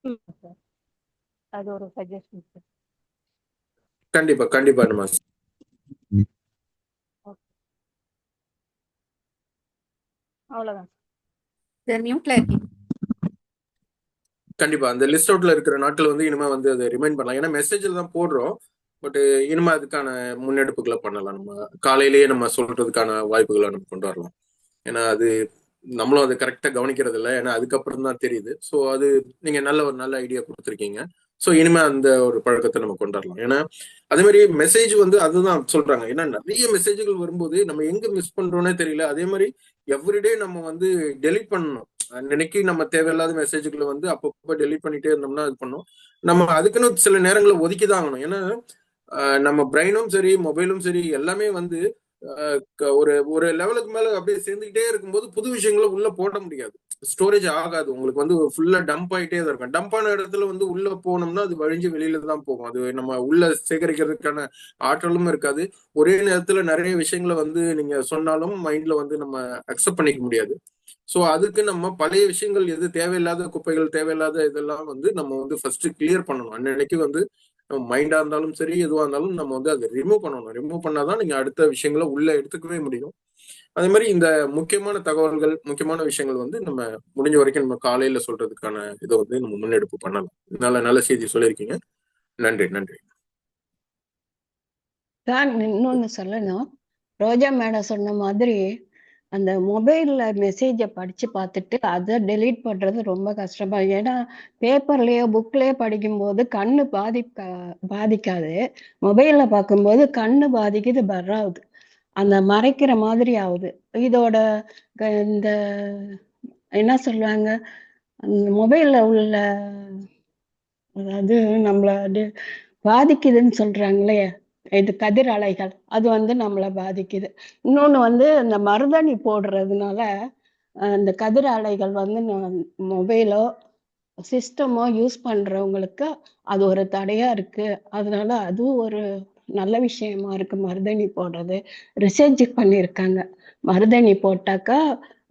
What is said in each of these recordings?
Sir. அது ஒரு suggestion sir. கண்டிப்பா கண்டிப்பா நம்ம அவ்வளவுதான் சார். மியூட்ல இருக்கீங்க. கண்டிப்பா அந்த லிஸ்ட் அவுட்ல இருக்கிற நாட்கள் வந்து இனிமே வந்து அதை ரிமைண்ட் பண்ணலாம். ஏன்னா மெசேஜில் தான் போடுறோம். பட் இனிமே அதுக்கான முன்னெடுப்புகளை பண்ணலாம். நம்ம காலையிலேயே நம்ம சொல்றதுக்கான வாய்ப்புகளை நம்ம கொண்டு வரலாம். ஏன்னா அது நம்மளும் அதை கரெக்டா கவனிக்கிறது இல்லை. ஏன்னா அதுக்கப்புறம் தான் தெரியுது. ஸோ அது நீங்க நல்ல ஐடியா கொடுத்துருக்கீங்க. ஸோ இனிமே அந்த ஒரு பழக்கத்தை நம்ம கொண்டு வரலாம். ஏன்னா அதே மாதிரி மெசேஜ் வந்து அதுதான் சொல்றாங்க. ஏன்னா நிறைய மெசேஜ்கள் வரும்போது நம்ம எங்க மிஸ் பண்றோம்னே தெரியல. அதே மாதிரி எவ்ரிடே நம்ம வந்து டெலிட் பண்ணணும். அன்னைக்கு நம்ம தேவையில்லாத மெசேஜ்களை வந்து அப்பப்போ டெலிட் பண்ணிட்டே இருந்தோம்னா இது பண்ணோம். நம்ம அதுக்குன்னு சில நேரங்களை ஒதுக்கிதான் ஆகணும். ஏன்னா நம்ம பிரெயினும் சரி மொபைலும் சரி எல்லாமே வந்து ஒரு ஒரு லெவலுக்கு மேல அப்படியே சேர்ந்துக்கிட்டே இருக்கும்போது புது விஷயங்களை உள்ள போட முடியாது. ஸ்டோரேஜ் ஆகாது. உங்களுக்கு வந்து ஃபுல்லா டம்ப் ஆயிட்டே தான் இருக்கும். டம்பான இடத்துல வந்து உள்ள போனோம்னா அது வழிஞ்சு வெளியில தான் போகும். அது நம்ம உள்ள சேகரிக்கிறதுக்கான ஆற்றலும் இருக்காது. ஒரே நேரத்துல நிறைய விஷயங்களை வந்து நீங்க சொன்னாலும் மைண்ட்ல வந்து நம்ம அக்செப்ட் பண்ணிக்க முடியாது. ஸோ அதுக்கு நம்ம பழைய விஷயங்கள் எது தேவையில்லாத குப்பைகள் தேவையில்லாத இதெல்லாம் வந்து நம்ம வந்து ஃபர்ஸ்ட் கிளியர் பண்ணணும். அன்னைக்கு வந்து மைண்டா இருந்தாலும் சரி எதுவா இருந்தாலும் நம்ம வந்து அதை ரிமூவ் பண்ணணும். ரிமூவ் பண்ணாதான் நீங்க அடுத்த விஷயங்களை உள்ள எடுத்துக்கவே முடியும். அதே மாதிரி இந்த முக்கியமான தகவல்கள் முக்கியமான விஷயங்கள் வந்து நம்ம முடிஞ்ச வரைக்கும் நம்ம காலையில சொல்றதுக்கான இதை வந்து நம்ம முன்னெடுப்பு பண்ணலாம். நல்ல செய்தி சொல்லியிருக்கீங்க. நன்றி நன்றி. இன்னொன்னு சொல்லணும். ரோஜா மேடம் சொன்ன மாதிரி அந்த மொபைல்ல மெசேஜை படிச்சு பார்த்துட்டு அதை டெலீட் பண்றது ரொம்ப கஷ்டமா. ஏன்னா பேப்பர்லயோ புக்லயோ படிக்கும்போது கண்ணு பாதிக்காது. மொபைல்ல பார்க்கும்போது கண்ணு பாதிக்குது, பர்றாவுது, அந்த மறைக்கிற மாதிரி ஆகுது. இதோட இந்த என்ன சொல்லுவாங்க, அந்த மொபைல்ல உள்ள அதாவது நம்மள பாதிக்குதுன்னு சொல்றாங்களே, இது கதிர் அலைகள், அது வந்து நம்மளை பாதிக்குது. இன்னொன்னு வந்து இந்த மருதாணி போடுறதுனால இந்த கதிர் அலைகள் வந்து மொபைலோ சிஸ்டமோ யூஸ் பண்றவங்களுக்கு அது ஒரு தடையா இருக்கு. அதனால அதுவும் ஒரு நல்ல விஷயமா இருக்கு மருதாணி போடுறது. ரிசர்ச் பண்ணியிருக்காங்க, மருதாணி போட்டாக்கா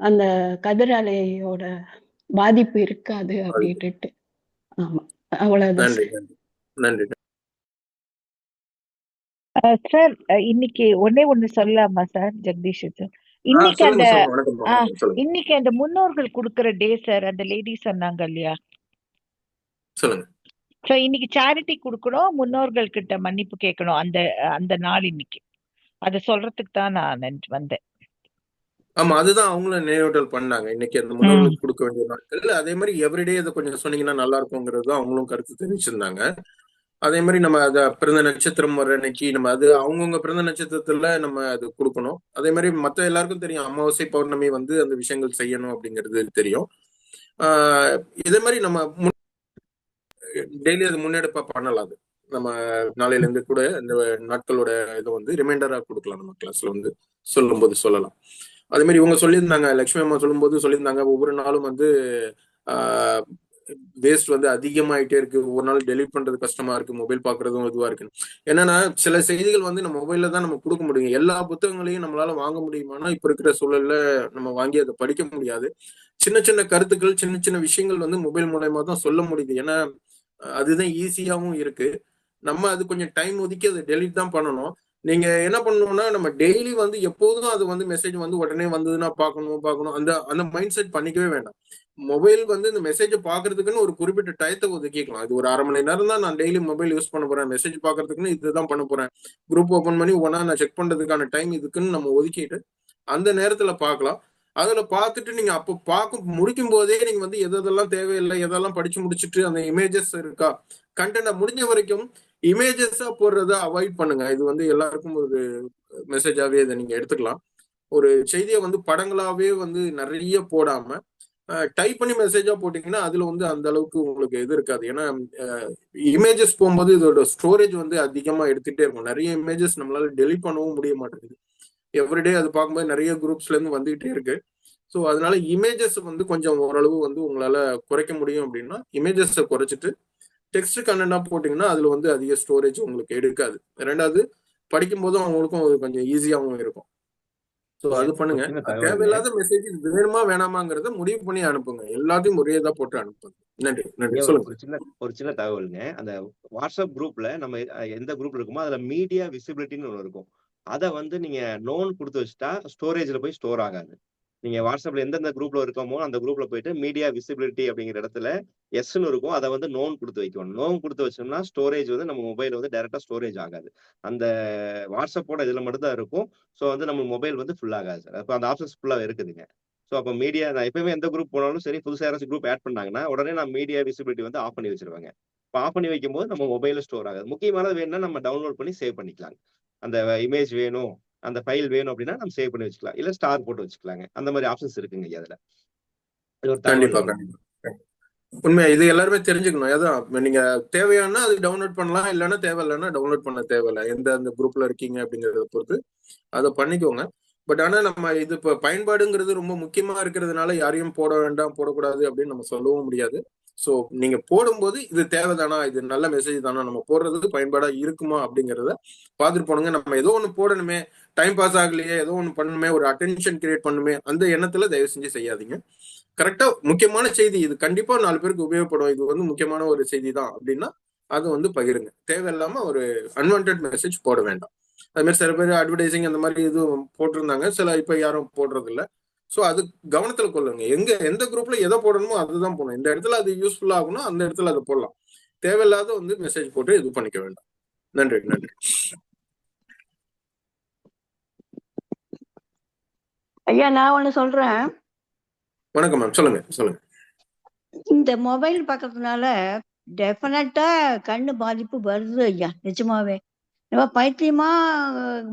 அந்த கதிர் அலையோட பாதிப்பு இருக்காது அப்படின்ட்டு. ஆமா, அவ்வளவுதான். நன்றி நன்றி நன்றி. சார் இன்னைக்கு ஒண்ணு சொல்லலாமா சார் ஜெகதீஷ் சார்? இன்னைக்கு அந்த இன்னைக்கு அந்த முன்னோர்கள் கொடுக்கிற டே சார். அந்த லேடி சொன்னாங்க இல்லையா? சொல்லுங்க. சோ இன்னைக்கு சேரிட்டி கொடுக்கணும், முன்னோர்கள் கிட்ட மன்னிப்பு கேட்கணும். அந்த அந்த நாள் இன்னைக்கு அதை சொல்றதுக்கு தான் நான் வந்தேன். ஆமா, அதுதான் அவங்களும் நினைவூட்டல் பண்ணாங்க. இன்னைக்கு அந்த முன்னோர்களுக்கு கொடுக்க வேண்டிய நாட்கள். அதே மாதிரி எவ்ரிடே இதை கொஞ்சம் சொன்னீங்கன்னா நல்லா இருக்குங்கிறது அவங்களும் கருத்து தெரிவிச்சிருந்தாங்க. அதே மாதிரி நம்ம அதை பிறந்த நட்சத்திரம் வர அன்னைக்கு நம்ம அது அவங்கவுங்க பிறந்த நட்சத்திரத்துல நம்ம அது கொடுக்கணும். அதே மாதிரி மற்ற எல்லாருக்கும் தெரியும் அமாவாசை பௌர்ணமி வந்து அந்த விஷயங்கள் செய்யணும் அப்படிங்கிறது தெரியும். இதே மாதிரி நம்ம டெய்லி அது முன்னெடுப்பா பண்ணலாம். அது நம்ம நாளையில இருந்து கூட இந்த நாட்களோட இதை வந்து ரிமைண்டரா கொடுக்கலாம். நம்ம கிளாஸ்ல வந்து சொல்லும்போது சொல்லலாம். அதே மாதிரி இவங்க சொல்லியிருந்தாங்க, லட்சுமி அம்மா சொல்லும்போது சொல்லியிருந்தாங்க, ஒவ்வொரு நாளும் வந்து வேஸ்ட் வந்து அதிகமாயிட்டே இருக்கு. ஒவ்வொரு நாள் டெலிட் பண்றது கஷ்டமா இருக்கு, மொபைல் பாக்குறதும் இதுவா இருக்கு. என்னன்னா சில செய்திகள் வந்து நம்ம மொபைல்ல தான் நம்ம கொடுக்க முடியும். எல்லா புத்தகங்களையும் நம்மளால வாங்க முடியுமானா இப்ப இருக்கிற சூழல்ல நம்ம வாங்கி அதை படிக்க முடியாது. சின்ன சின்ன கருத்துக்கள் சின்ன சின்ன விஷயங்கள் வந்து மொபைல் மூலயமா தான் சொல்ல முடியுது. ஏன்னா அதுதான் ஈஸியாவும் இருக்கு. நம்ம அது கொஞ்சம் டைம் ஒதுக்கி அதை டெலிட் தான் பண்ணணும். நீங்க என்ன பண்ணணும்னா நம்ம டெய்லி வந்து எப்போதும் அது வந்து மெசேஜ் வந்து உடனே வந்ததுன்னா பார்க்கணும் அந்த அந்த மைண்ட் செட் பண்ணிக்கவே வேண்டாம். மொபைல் வந்து இந்த மெசேஜ் பாக்குறதுக்குன்னு ஒரு குறிப்பிட்ட டயத்தை ஒதுக்கிக்கலாம். இது ஒரு 1/2 மணி நேரம் தான் நான் டெய்லி மொபைல் யூஸ் பண்ண போறேன், மெசேஜ் பாக்குறதுக்குன்னு இதுதான் பண்ண போறேன், குரூப் ஓபன் பண்ணி ஒன்னா நான் செக் பண்றதுக்கான டைம் இதுக்குன்னு நம்ம ஒதுக்கிட்டு அந்த நேரத்துல பார்க்கலாம். அதுல பார்த்துட்டு நீங்க அப்போ பார்க்க முடிக்கும் போதே நீங்க வந்து எதெல்லாம் தேவையில்லை எதெல்லாம் படிச்சு முடிச்சுட்டு அந்த இமேஜஸ் இருக்கா கண்டென்ட் முடிஞ்ச வரைக்கும் இமேஜஸா போடுறத அவாய்ட் பண்ணுங்க. இது வந்து எல்லாருக்கும் ஒரு மெசேஜாவே இதை நீங்க எடுத்துக்கலாம். ஒரு செய்தியை வந்து படங்களாவே வந்து நிறைய போடாம டைப் பண்ணி மெசேஜா போட்டீங்கன்னா அதுல வந்து அந்த அளவுக்கு உங்களுக்கு இது இருக்காது. ஏன்னா இமேஜஸ் போகும்போது இதோட ஸ்டோரேஜ் வந்து அதிகமா எடுத்துட்டே இருக்கும். நிறைய இமேஜஸ் நம்மளால டெலிட் பண்ணவும் முடிய மாட்டேங்குது. எவ்ரிடே அது பார்க்கும்போது நிறைய குரூப்ஸ்ல இருந்து வந்துகிட்டே இருக்கு. ஸோ அதனால இமேஜஸ் வந்து கொஞ்சம் ஓரளவு வந்து உங்களால குறைக்க முடியும் அப்படின்னா இமேஜஸை குறைச்சிட்டு டெக்ஸ்ட் கண்டென்ட்டா போட்டீங்கன்னா அதுல வந்து அதிக ஸ்டோரேஜ் உங்களுக்கு எடுக்காது. ரெண்டாவது படிக்கும் போதும் அவங்களுக்கும் கொஞ்சம் ஈஸியாகவும் இருக்கும். ஸோ அது பண்ணுங்க. தேவையில்லாத மெசேஜ் வேணுமா வேணாமாங்கிறத முடிவு பண்ணி அனுப்புங்க. எல்லாத்தையும் ஒரே இதா போட்டு அனுப்புங்க. நன்றி நன்றி. ஐயா, சொல்லுங்க. ஒரு சின்ன தகவலுங்க. அந்த வாட்ஸ்அப் குரூப்ல நம்ம எந்த குரூப்ல இருக்குமோ அதுல மீடியா விசிபிலிட்டின்னு ஒண்ணு இருக்கும். அத வந்து நீங்க நோன் குடுத்து வச்சுட்டா ஸ்டோரேஜ்ல போய் ஸ்டோர் ஆகாது. நீங்க வாட்ஸ்அப்ல எந்தெந்த குரூப்ல இருக்கோமோ அந்த குரூப்ல போயிட்டு மீடியா விசிபிலிட்டி அப்படிங்கிற இடத்துல எஸ்ன்னு இருக்கும். அதை வந்து நோன் கொடுத்து வைக்கணும். நோன் கொடுத்து வச்சோம்னா ஸ்டோரேஜ் வந்து நம்ம மொபைல் வந்து டைரக்டா ஸ்டோரேஜ் ஆகாது. அந்த வாட்ஸ்அப்போட இதுல மட்டும் தான் இருக்கும். ஸோ வந்து நம்ம மொபைல் வந்து ஃபுல் ஆகாது சார். அப்போ அந்த ஆப்ஷன்ஸ் ஃபுல்லா இருக்குதுங்க. ஸோ அப்போ மீடியா நான் எப்பவுமே எந்த குரூப் போனாலும் சரி, புதுசாக யாராச்சும் குரூப் ஆட் பண்ணாங்கன்னா உடனே நான் மீடியா விசிபிலிட்டி வந்து ஆஃப் பண்ணி வச்சிருவாங்க. இப்போ ஆஃப் பண்ணி வைக்கும்போது நம்ம மொபைல ஸ்டோர் ஆகாது. முக்கியமானது வேணும்னா நம்ம டவுன்லோட் பண்ணி சேவ் பண்ணிக்கலாம். அந்த இமேஜ் வேணும், அந்த ஃபைல் வேணும் அப்படின்னா நம்ம சேவ் பண்ணி வச்சுக்கலாம். இல்ல ஸ்டார் போட்டு வச்சுக்கலாங்க. அந்த மாதிரி ஆப்ஷன்ஸ் இருக்குங்க ஐயா அதுல. இது ஒரு கண்டிப்பா தகவல். கண்டிப்பா. உண்மையா இது எல்லாருமே தெரிஞ்சுக்கணும். அதான் நீங்க தேவையானா அது டவுன்லோட் பண்ணலாம், இல்லைன்னா தேவையில்லைன்னா டவுன்லோட் பண்ண தேவையில்லை. எந்த அந்த குரூப்ல இருக்கீங்க அப்படிங்கறத பொறுத்து அதை பண்ணிக்கோங்க. பட் ஆனா நம்ம இது இப்ப பயன்பாடுங்கிறது ரொம்ப முக்கியமா இருக்கிறதுனால யாரையும் போட வேண்டாம், போடக்கூடாது அப்படின்னு நம்ம சொல்லவும் முடியாது. ஸோ நீங்க போடும்போது இது தேவைதானா, இது நல்ல மெசேஜ் தானா, நம்ம போடுறது பயன்பாடா இருக்குமா அப்படிங்கிறத பார்த்துட்டு போனுங்க. நம்ம ஏதோ ஒன்று போடணுமே, டைம் பாஸ் ஆகலையே, ஏதோ ஒன்று பண்ணணுமே, ஒரு அட்டென்ஷன் கிரியேட் பண்ணுமே, அந்த எண்ணத்துல தயவு செஞ்சு செய்யாதீங்க. கரெக்டா முக்கியமான செய்தி, இது கண்டிப்பா 4 பேருக்கு உபயோகப்படும், இது வந்து முக்கியமான ஒரு செய்தி தான் அப்படின்னா அது வந்து பகிருங்க. தேவையில்லாம ஒரு அன்வான்ட் மெசேஜ் போட வேண்டாம். அது மாதிரி சில பேர் அட்வர்டைசிங் அந்த மாதிரி இதுவும் போட்டிருந்தாங்க, சில இப்ப யாரும் போடுறது இல்லை. ஸோ அது கவனத்துல கொள்ளுங்க. எந்த குரூப்ல எதை போடணுமோ அதுதான் போடணும். இந்த இடத்துல அது யூஸ்ஃபுல் ஆகணும், அந்த இடத்துல அதை போடலாம். தேவையில்லாத வந்து மெசேஜ் போட்டு இது பண்ணிக்க வேண்டாம். நன்றி நன்றி. ஐயா, நான் ஒண்ணு சொல்றேன். வணக்கம் மேம், சொல்லுங்க சொல்லுங்க. இந்த மொபைல் பார்க்கறதுனால டெஃபினட்டா கண்ணு பாதிப்பு வருது ஐயா, நிஜமாவே. நம்ம பைத்தியமா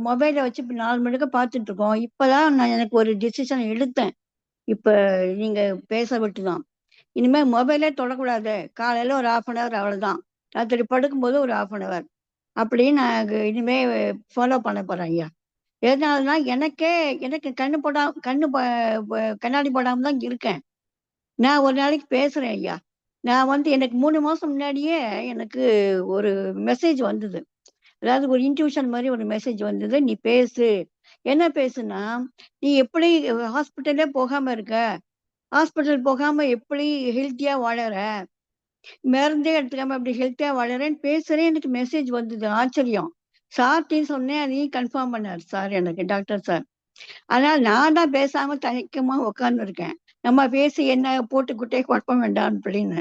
மொபைலை வச்சு இப்ப 4 மணிக்கு பார்த்துட்டு இருக்கோம். இப்பதான் நான் எனக்கு ஒரு டிசிஷன் எடுத்தேன். இப்ப நீங்க பேச விட்டுதான், இனிமே மொபைலே தொடக்கூடாது. காலையில ஒரு 1/2 hour, அவ்வளவுதான். ராத்திரி படுக்கும்போது ஒரு 1/2 hour அப்படின்னு நான் இனிமே ஃபாலோ பண்ண போறேன் ஐயா. எதனாலனா எனக்கு கண்ணாடி போடாம தான் இருக்கேன். நான் ஒரு நாளைக்கு பேசுறேன் ஐயா. நான் வந்து எனக்கு 3 மாசம் முன்னாடியே எனக்கு ஒரு மெசேஜ் வந்தது. அதாவது ஒரு இன்ட்யூஷன் மாதிரி ஒரு மெசேஜ் வந்தது. நீ பேசு. என்ன பேசுனா, நீ எப்படி ஹாஸ்பிட்டலே போகாம இருக்க, ஹாஸ்பிட்டல் போகாம எப்படி ஹெல்த்தியா வாழற, மருந்தே எடுத்துக்காம அப்படி ஹெல்த்தியா வாழறேன்னு பேசுறேன். எனக்கு மெசேஜ் வந்தது. ஆச்சரியம். சார்ட்டையும் சொன்னேன், அதையும் கன்ஃபார்ம் பண்ணார் சார், எனக்கு டாக்டர் சார். ஆனால் நான் தான் பேசாம தயக்கமா உட்கார்ந்து இருக்கேன். நம்ம பேசி என்ன போட்டு குட்டையை குழப்ப வேண்டாம் அப்படின்னு.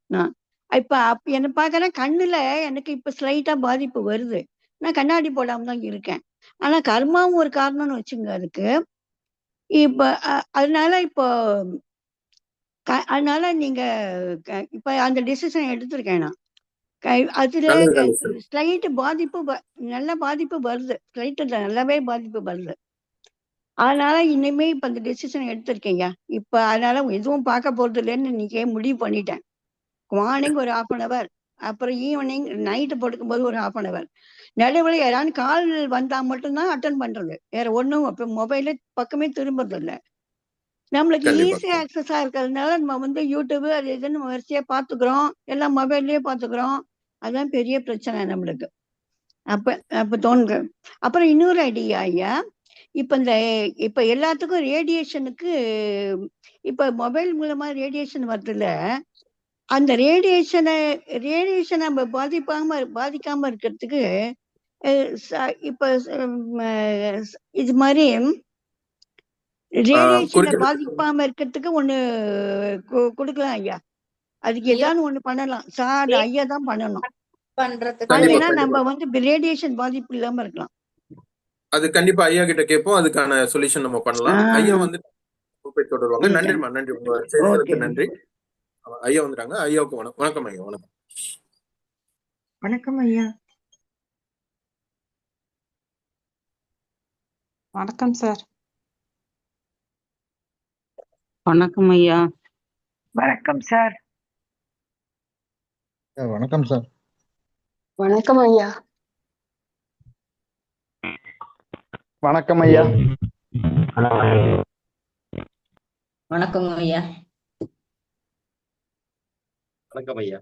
நான் இப்ப என்ன பாக்குறேன், கண்ணுல எனக்கு இப்ப ஸ்லைட்டா பாதிப்பு வருது. நான் கண்ணாடி போடாம தான் இருக்கேன். ஆனா கர்மாவும் ஒரு காரணம்னு வச்சுங்க அதுக்கு. இப்ப அதனால இப்போ அதனால நீங்க இப்ப அந்த டிசிஷன் எடுத்திருக்கேன் நான். அதுல ஸ்லைட் பாதிப்பு நல்ல பாதிப்பு வருது. ஸ்லைட் நல்லாவே பாதிப்பு வருது. அதனால இனிமே இப்ப அந்த டெசிஷன் எடுத்திருக்கேங்க. இப்ப அதனால எதுவும் பார்க்க போறது இல்லைன்னு இன்னைக்கே முடிவு பண்ணிட்டேன். மார்னிங் ஒரு 1/2 hour, அப்புறம் ஈவினிங் நைட்டு படுக்கும்போது ஒரு 1/2 hour. நடுவில் யாராவது கால் வந்தா மட்டும்தான் அட்டன் பண்றது. வேற ஒண்ணும் இப்ப மொபைலே பக்கமே திரும்புறது இல்லை. நம்மளுக்கு ஈஸி ஆக்சஸா இருக்கிறதுனால நம்ம வந்து யூடியூப் அது இதுன்னு வரிசையா பாத்துக்கிறோம். எல்லாம் மொபைல்லயே பாத்துக்கிறோம். அதான் பெரிய பிரச்சனை நம்மளுக்கு. அப்ப தோணுங்க. அப்புறம் இன்னொரு ஐடியா ஐயா. இப்ப எல்லாத்துக்கும் ரேடியேஷனுக்கு இப்ப மொபைல் மூலமா ரேடியேஷன் வருதுல்ல, அந்த ரேடியேஷனை நம்ம பாதிக்காம இருக்கிறதுக்கு இப்ப இது மாதிரி ரேடியேஷனை பாதிக்காம இருக்கிறதுக்கு ஒண்ணு கொடுக்கலாம் ஐயா. அதுக்கு ஏதாவது ஒண்ணு பண்ணலாம் சார். ஐயா தான் பண்ணணும். பண்ணா நம்ம வந்து ரேடியேஷன் பாதிப்பு இல்லாம இருக்கலாம். அது கண்டிப்பா ஐயா கிட்ட கேட்போம். அதுக்கான சொல்யூஷன் நம்ம பண்ணலாம். ஐயா வந்து தொடருவாங்க. நன்றிமா, நன்றி. உங்க செய்திகளுக்கு நன்றி. ஐயா வந்துட்டாங்க. ஐயாவுக்கு வணக்கம் ஐயா. வணக்கம். வணக்கம் ஐயா. வணக்கம் சார். வணக்கம் ஐயா. வணக்கம் சார். வணக்கம் சார். வணக்கம் ஐயா. வணக்கம் ஐயா. வணக்கம் ஐயா. வணக்கம் ஐயா.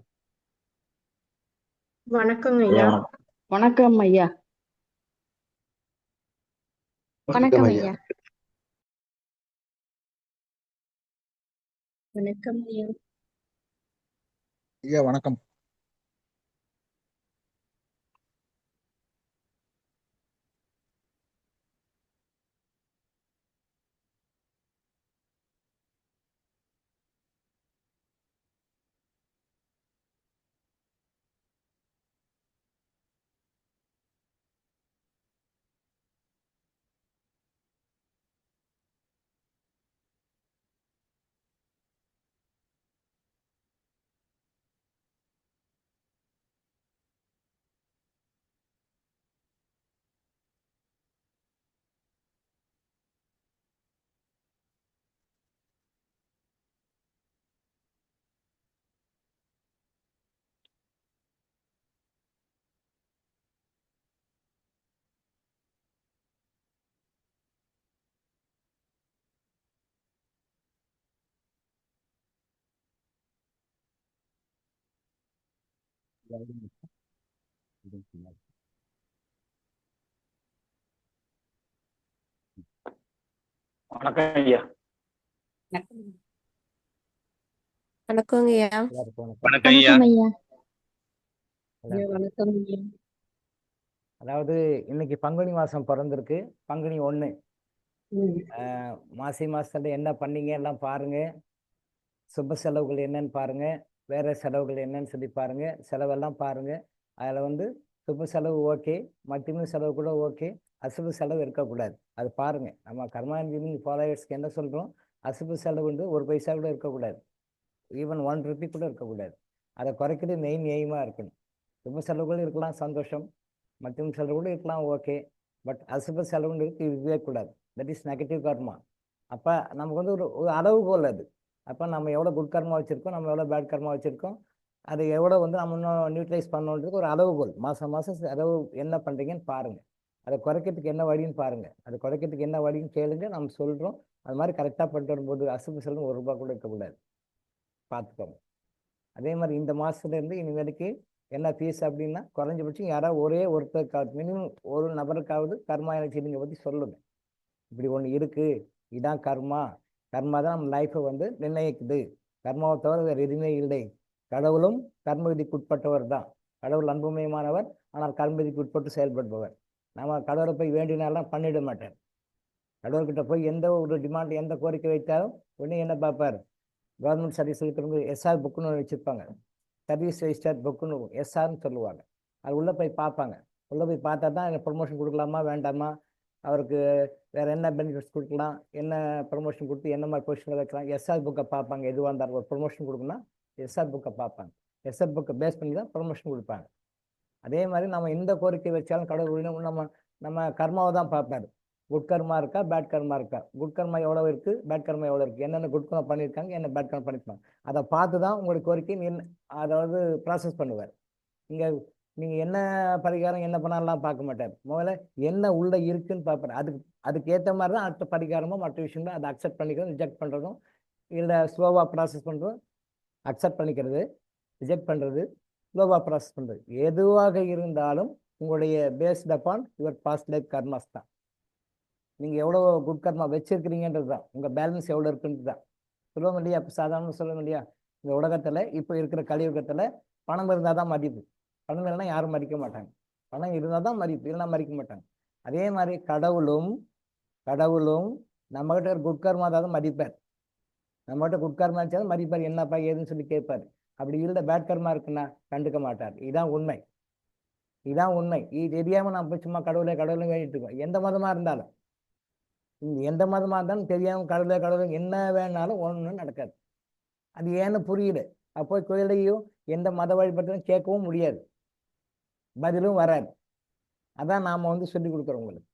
வணக்கம் ஐயா. வணக்கம் ஐயா. வணக்கம் ஐயா. வணக்கம் ஐயா. ஐயா வணக்கம். வணக்கம் ஐயா. வணக்கங்க ஐயா. வணக்கம் ஐயா. வணக்கம் ஐயா. அதாவது இன்னைக்கு பங்குனி மாசம் பிறந்திருக்கு. பங்குனி 1. மாசி மாசத்துல என்ன பண்ணீங்க எல்லாம் பாருங்க. சுப செலவுகள் என்னன்னு பாருங்க, வேற செலவுகள் என்னன்னு சொல்லி பாருங்க, செலவெல்லாம் பாருங்க. அதுல சுப செலவு ஓகே, மத்தியம செலவு கூட ஓகே, அசுப செலவு இருக்கக்கூடாது. அது பாருங்க. நம்ம கர்மா இன்ஜினியரிங் ஃபாலோவர்ஸ்க்கு என்ன சொல்றோம், அசுப செலவு 1 பைசா கூட இருக்கக்கூடாது, ஈவன் 1 ரூபி கூட இருக்கக்கூடாது. அதை குறைக்கிறது மெயின் எய்மா இருக்கணும். சுப செலவுகள் இருக்கலாம், சந்தோஷம். மத்தியம செலவு கூட இருக்கலாம், ஓகே. பட் அசுப செலவுன்னு இருக்கவே கூடாது. தட் இஸ் நெகட்டிவ் கர்மா. அப்ப நமக்கு ஒரு அளவுகோல் அது. அப்போ நம்ம எவ்வளோ குட் கர்மா வச்சுருக்கோம், நம்ம எவ்வளோ பேட் கர்மா வச்சுருக்கோம், அது எவ்வளோ நம்ம இன்னும் நியூட்ரலைஸ் பண்ணணுன்றதுக்கு ஒரு அளவுகோல். மாதம் செலவு என்ன பண்ணுறீங்கன்னு பாருங்கள். அதை குறைக்கிறதுக்கு என்ன வழின்னு பாருங்கள். அதை குறைக்கிறதுக்கு என்ன வழின்னு கேளுங்க, நம்ம சொல்கிறோம். அது மாதிரி கரெக்டாக பண்ணிட்டு வரும்போது அசுப செலவு 1 ரூபா கூட இருக்கக்கூடாது, பார்த்துக்கோங்க. அதே மாதிரி இந்த மாதத்துலேருந்து இனிமேலுக்கு என்ன ஃபீஸ் அப்படின்னா, குறைஞ்சபட்சம் யாராவது ஒரே ஒருத்தருக்காவது, மினிமம் ஒரு நபருக்காவது கர்மா எனர்ஜியை பற்றி சொல்லுங்கள். இப்படி ஒன்று இருக்குது, இதான் கர்மா. கர்மா தான் நம்ம லைஃப்பை நிர்ணயிக்குது. கர்மாவை தவிர வேறு எதுவுமே இல்லை. கடவுளும் கர்ம விதிக்கு உட்பட்டவர் தான். கடவுள் அன்புமயமானவர், ஆனால் கர்ம விதிக்கு உட்பட்டு செயல்படுபவர். நம்ம கடவுளை போய் வேண்டினாலாம் பண்ணிட மாட்டார். கடவுள்கிட்ட போய் எந்த ஒரு டிமாண்ட், எந்த கோரிக்கை வைத்தாலும் உடனே என்ன பார்ப்பார், கவர்மெண்ட் சர்வீஸ் இருக்கிறவங்க எஸ்ஆர் புக்குன்னு வச்சுருப்பாங்க. சர்வீஸ் ரெஜிஸ்டர் புக்குன்னு எஸ்ஆர்னு சொல்லுவாங்க. அது உள்ளே போய் பார்ப்பாங்க. உள்ளே போய் பார்த்தா தான் ப்ரொமோஷன் கொடுக்கலாமா வேண்டாமா, அவருக்கு வேறு என்ன பெனிஃபிட்ஸ் கொடுக்கலாம், என்ன ப்ரொமோஷன் கொடுத்து என்ன மாதிரி பொசிஷனில் வைக்கலாம், எஸ்ஆர் புக்கை பார்ப்பாங்க. எதுவாக இருந்தாலும் ஒரு ப்ரொமோஷன் கொடுக்கணும்னா எஸ்ஆர் புக்கை பார்ப்பாங்க. எஸ்ஆர் புக்கை பேஸ் பண்ணி தான் ப்ரொமோஷன் கொடுப்பாங்க. அதே மாதிரி நம்ம எந்த கோரிக்கை வச்சாலும் கடவுள் நம்ம கர்மாவை தான் பார்ப்பாரு. குட் கர்மா இருக்கா, பேட் கர்மா இருக்கா, குட் கர்மா எவ்வளோ இருக்குது, பேட் கர்மா எவ்வளோ இருக்குது, என்னென்ன குட் கர்மா பண்ணியிருக்காங்க, என்ன பேட் கர்மா பண்ணியிருக்காங்க, அதை பார்த்து தான் உங்களுக்கு கோரிக்கை அதாவது ப்ராசஸ் பண்ணுவார். நீங்கள் என்ன பரிகாரம் என்ன பண்ணாலாம் பார்க்க மாட்டார். முதல்ல என்ன உள்ளே இருக்குன்னு பார்ப்பார். அதுக்கு ஏற்ற மாதிரி தான் அடுத்த பரிகாரமும் மற்ற விஷயங்களும் அதை அக்செப்ட் பண்ணிக்கிறதும் ரிஜெக்ட் பண்ணுறதும், இல்லை ஸ்லோவாக ப்ராசஸ் பண்ணுறதும், அக்செப்ட் பண்ணிக்கிறது, ரிஜெக்ட் பண்ணுறது, ஸ்லோவாக ப்ராசஸ் பண்ணுறது, எதுவாக இருந்தாலும் உங்களுடைய based upon your past life karmas தான். நீங்கள் எவ்வளோ குட் கர்மா வச்சிருக்கிறீங்கன்றது தான், உங்கள் பேலன்ஸ் எவ்வளோ இருக்குன்றது தான். சொல்லுவோம் இல்லையா, இப்போ சாதாரண சொல்லுவோம் இல்லையா, இந்த உலகத்தில் இப்போ இருக்கிற கலியுகத்தில் பணம் இருந்தால் தான் மதிப்பு. பணம் இல்லைன்னா யாரும் மதிக்க மாட்டாங்க. பணம் இருந்தால் தான் மதிப்பு, இல்லைன்னா மதிக்க மாட்டாங்க. அதே மாதிரி கடவுளும் நம்மகிட்ட ஒரு குட் கர்மா தான் மதிப்பார். நம்மகிட்ட குட் கர்மா இருந்துச்சாலும் மதிப்பார், என்னப்பா ஏதுன்னு சொல்லி கேட்பார். அப்படி இல்லை பேட் கர்மா இருக்குன்னா கண்டுக்க மாட்டார். இதுதான் உண்மை. இது தெரியாமல் நம்ம சும்மா கடவுளை வேண்டிட்டு இருக்கோம். எந்த மதமாக இருந்தாலும் தெரியாமல் கடவுளை என்ன வேணாலும் ஒன்றும் நடக்காது. அது ஏன்னு புரியல. அப்போ கோயிலையும் எந்த மத வழிபட்டும் கேட்கவும் முடியாது, பதிலும் வராது. அதான் நாம் சொல்லி கொடுக்குறோம் உங்களுக்கு.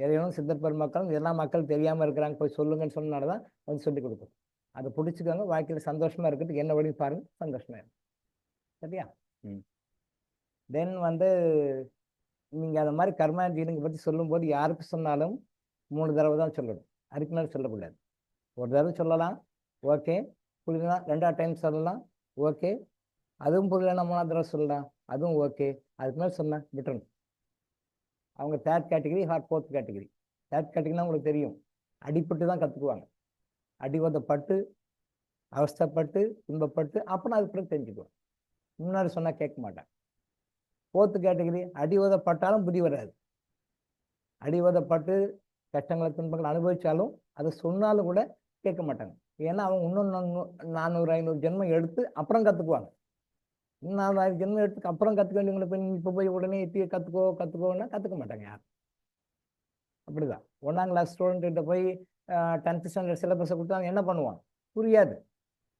எதையும் சித்தர் பெருமக்களும் எல்லா மக்கள் தெரியாமல் இருக்கிறாங்க, போய் சொல்லுங்கன்னு சொன்னனால தான் சொல்லி கொடுக்குறோம். அதை பிடிச்சிக்கோங்க. வாழ்க்கையில் சந்தோஷமா இருக்கிறதுக்கு என்ன வழி பாருங்க, சந்தோஷமா இருக்கும். சரியா? தென் நீங்கள் அதை மாதிரி கர்மா ஜீனிங்கை பற்றி சொல்லும்போது யாருக்கு சொன்னாலும் 3 தடவை தான் சொல்லணும், அதுக்கு மேலே சொல்லக்கூடாது. ஒரு தடவை சொல்லலாம், ஓகே, புரியலாம். 2ஆவது டைம் சொல்லலாம், ஓகே. அதுவும் புரியலன்னா 3ஆவது தடவை சொல்லலாம், அதுவும் ஓகே. அதுக்கு மேலே சொன்னால் விட்டுறணும். அவங்க 3rd category, 4th category. 3rd கேட்டகரினா உங்களுக்கு தெரியும், அடிப்பட்டு தான் கற்றுக்குவாங்க. அடிவதப்பட்டு, அவஸ்தைப்பட்டு, துன்பப்பட்டு, அப்புறம் அதுக்கு பிறகு தெரிஞ்சுக்குவோம். முன்னாடி சொன்னால் கேட்க மாட்டாங்க. 4th கேட்டகரி அடி உதப்பட்டாலும் புத்தி வராது. அடி உதப்பட்டு கஷ்டங்களை துன்பங்களை அனுபவிச்சாலும் அதை சொன்னாலும் கூட கேட்க மாட்டாங்க. ஏன்னா அவங்க இன்னும் 400-500 ஜென்மம் எடுத்து அப்புறம் கற்றுக்குவாங்க. 400 ஜென்மம் எடுத்து அப்புறம் கற்றுக்க வேண்டியவங்களை போய் இப்போ போய் உடனே கற்றுக்கோன்னா கற்றுக்க மாட்டாங்க யாரும். அப்படிதான் 1ஆம் கிளாஸ் ஸ்டூடெண்ட்கிட்ட போய் 10th ஸ்டாண்டர்ட் சிலபஸை கொடுத்தாங்க என்ன பண்ணுவான்? புரியாது.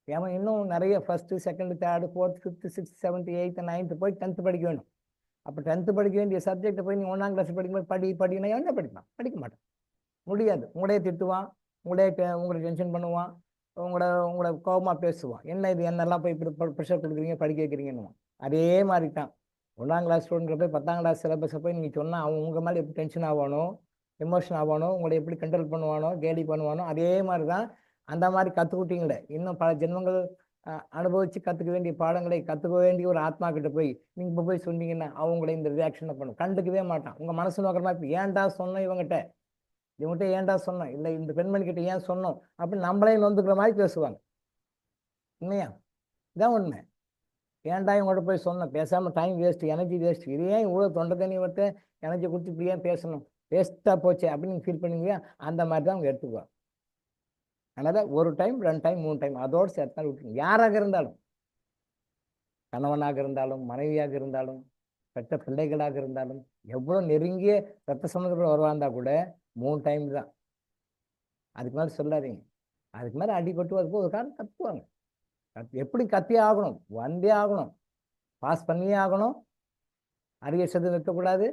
ஏன் இன்னும் நிறைய 1st, 2nd, 3rd, 4th, 5th, 6th, 7th, 8th, 9th போய் 10th படிக்க வேணும். அப்போ 10th படிக்க வேண்டிய சப்ஜெக்டை போய் நீ 1ஆம் கிளாஸ் படிக்கும்போது படினா என்ன படிப்பான்? படிக்க மாட்டான். முடியாது. உங்களையே திட்டுவான், உங்களை டென்ஷன் பண்ணுவான், உங்களோட கோபமாக பேசுவான். என்ன இது என்னெல்லாம் போய் இப்படி ப்ரெஷர் கொடுக்குறீங்க, படிக்க வைக்கிறீங்கன்னு. அதே மாதிரி தான் 1ஆம் கிளாஸ் ஸ்டூடெண்ட்டில் போய் 10ஆம் கிளாஸ் சிலபஸை போய் நீங்கள் சொன்னால் அவன் உங்கள் மேலே எப்படி டென்ஷன் ஆவானோ, எமோஷன் ஆவானோ, உங்களை எப்படி கண்ட்ரோல் பண்ணுவானோ, கேலி பண்ணுவானோ, அதே மாதிரி தான் அந்த மாதிரி கற்றுக்கிட்டீங்களே. இன்னும் பல ஜென்மங்கள் அனுபவித்து கற்றுக்க வேண்டிய பாடங்களை கற்றுக்க வேண்டிய ஒரு ஆத்மா கிட்ட போய் நீங்கள் இப்போ போய் சொன்னீங்கன்னா அவங்கள இந்த ரியாக்ஷனை பண்ணும். கண்டுக்கவே மாட்டான். உங்கள் மனசு நோக்கிற மாதிரி ஏன்டா சொன்னோம் இவங்ககிட்ட ஏன்டா சொன்னோம், இல்லை இந்த பெண்மணிக்கிட்ட ஏன் சொன்னோம் அப்படின்னு நம்மளையும் நொந்துக்கிற மாதிரி பேசுவாங்க. உண்மையா? இதான் உண்மை. ஏன்டா இவங்கள்ட்ட போய் சொன்னோம், பேசாமல் டைம் வேஸ்ட், எனர்ஜி வேஸ்ட், இது ஏன் இவ்வளோ தொண்டை தண்ணி விட்டு எனர்ஜி கொடுத்து இப்படி ஏன் பேசணும், வேஸ்ட்டாக போச்சு அப்படின்னு ஃபீல் பண்ணுவீங்க. அந்த மாதிரி தான் அவங்க எடுத்துக்குவாங்க. அதனால் 1 டைம் 2 டைம் 3 டைம் அதோடு சேர்த்தாலும் விட்டுருங்க. யாராக இருந்தாலும், கணவனாக இருந்தாலும், மனைவியாக இருந்தாலும், பெற்ற பிள்ளைகளாக இருந்தாலும், எவ்வளோ நெருங்கிய ரத்த சம்பந்தப்பட்ட வருவாந்தா கூட 3 டைம் தான். அதுக்கு மேலே சொல்லாதீங்க. அதுக்கு மேலே அடிபட்டு அதுக்கு ஒரு காரணம் கற்றுக்குவாங்க. எப்படி கத்தியே ஆகணும், வந்தே ஆகணும், பாஸ் பண்ணியே ஆகணும், அரிய சதவீதம் வைக்கக்கூடாது,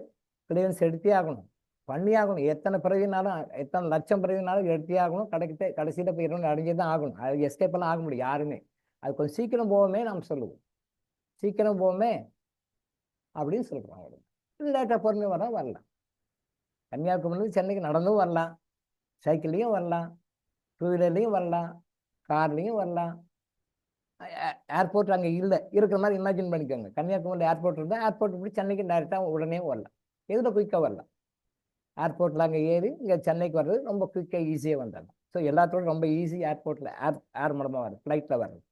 கிளியன்ஸ் எடுத்தே ஆகணும், பண்ணி ஆகணும். எத்தனை பிறவினாலும், எத்தனை லட்சம் பிறவினாலும் எடுத்தே ஆகணும். கடைசியில் போய் இரண்டு அடைஞ்சே தான் ஆகணும். அது எஸ்கேப் எல்லாம் ஆக முடியும் யாருமே. அது கொஞ்சம் சீக்கிரம் போவோமே நாம் சொல்லுவோம், சீக்கிரம் போவோமே அப்படின்னு சொல்கிறோம். அவ்வளோ லேட்டாக பொறுமை வரலாம். கன்னியாகுமரியிலேருந்து சென்னைக்கு நடந்தும் வரலாம், சைக்கிள்லேயும் வரலாம், 2 வீலர்லேயும் வரலாம், கார்லேயும் வரலாம். ஏர்போர்ட் அங்கே இல்லை இருக்கிற மாதிரி இமேஜின் பண்ணிக்கோங்க. கன்னியாகுமரியில் ஏர்போர்ட் இருந்தால் ஏர்போர்ட் இப்படி சென்னைக்கு டைரெக்டாக உடனே வரலாம். எதில் குயிக்காக வரலாம். ஏர்போர்ட்டில் அங்கே ஏறி இங்கே சென்னைக்கு வர்றது ரொம்ப குயிக்காக ஈஸியாக வந்துடலாம். ஸோ எல்லாத்தோட ரொம்ப ஈஸி ஏர்போர்ட்டில் ஏர் மூலமாக வருது, ஃப்ளைட்டில் வர்றது.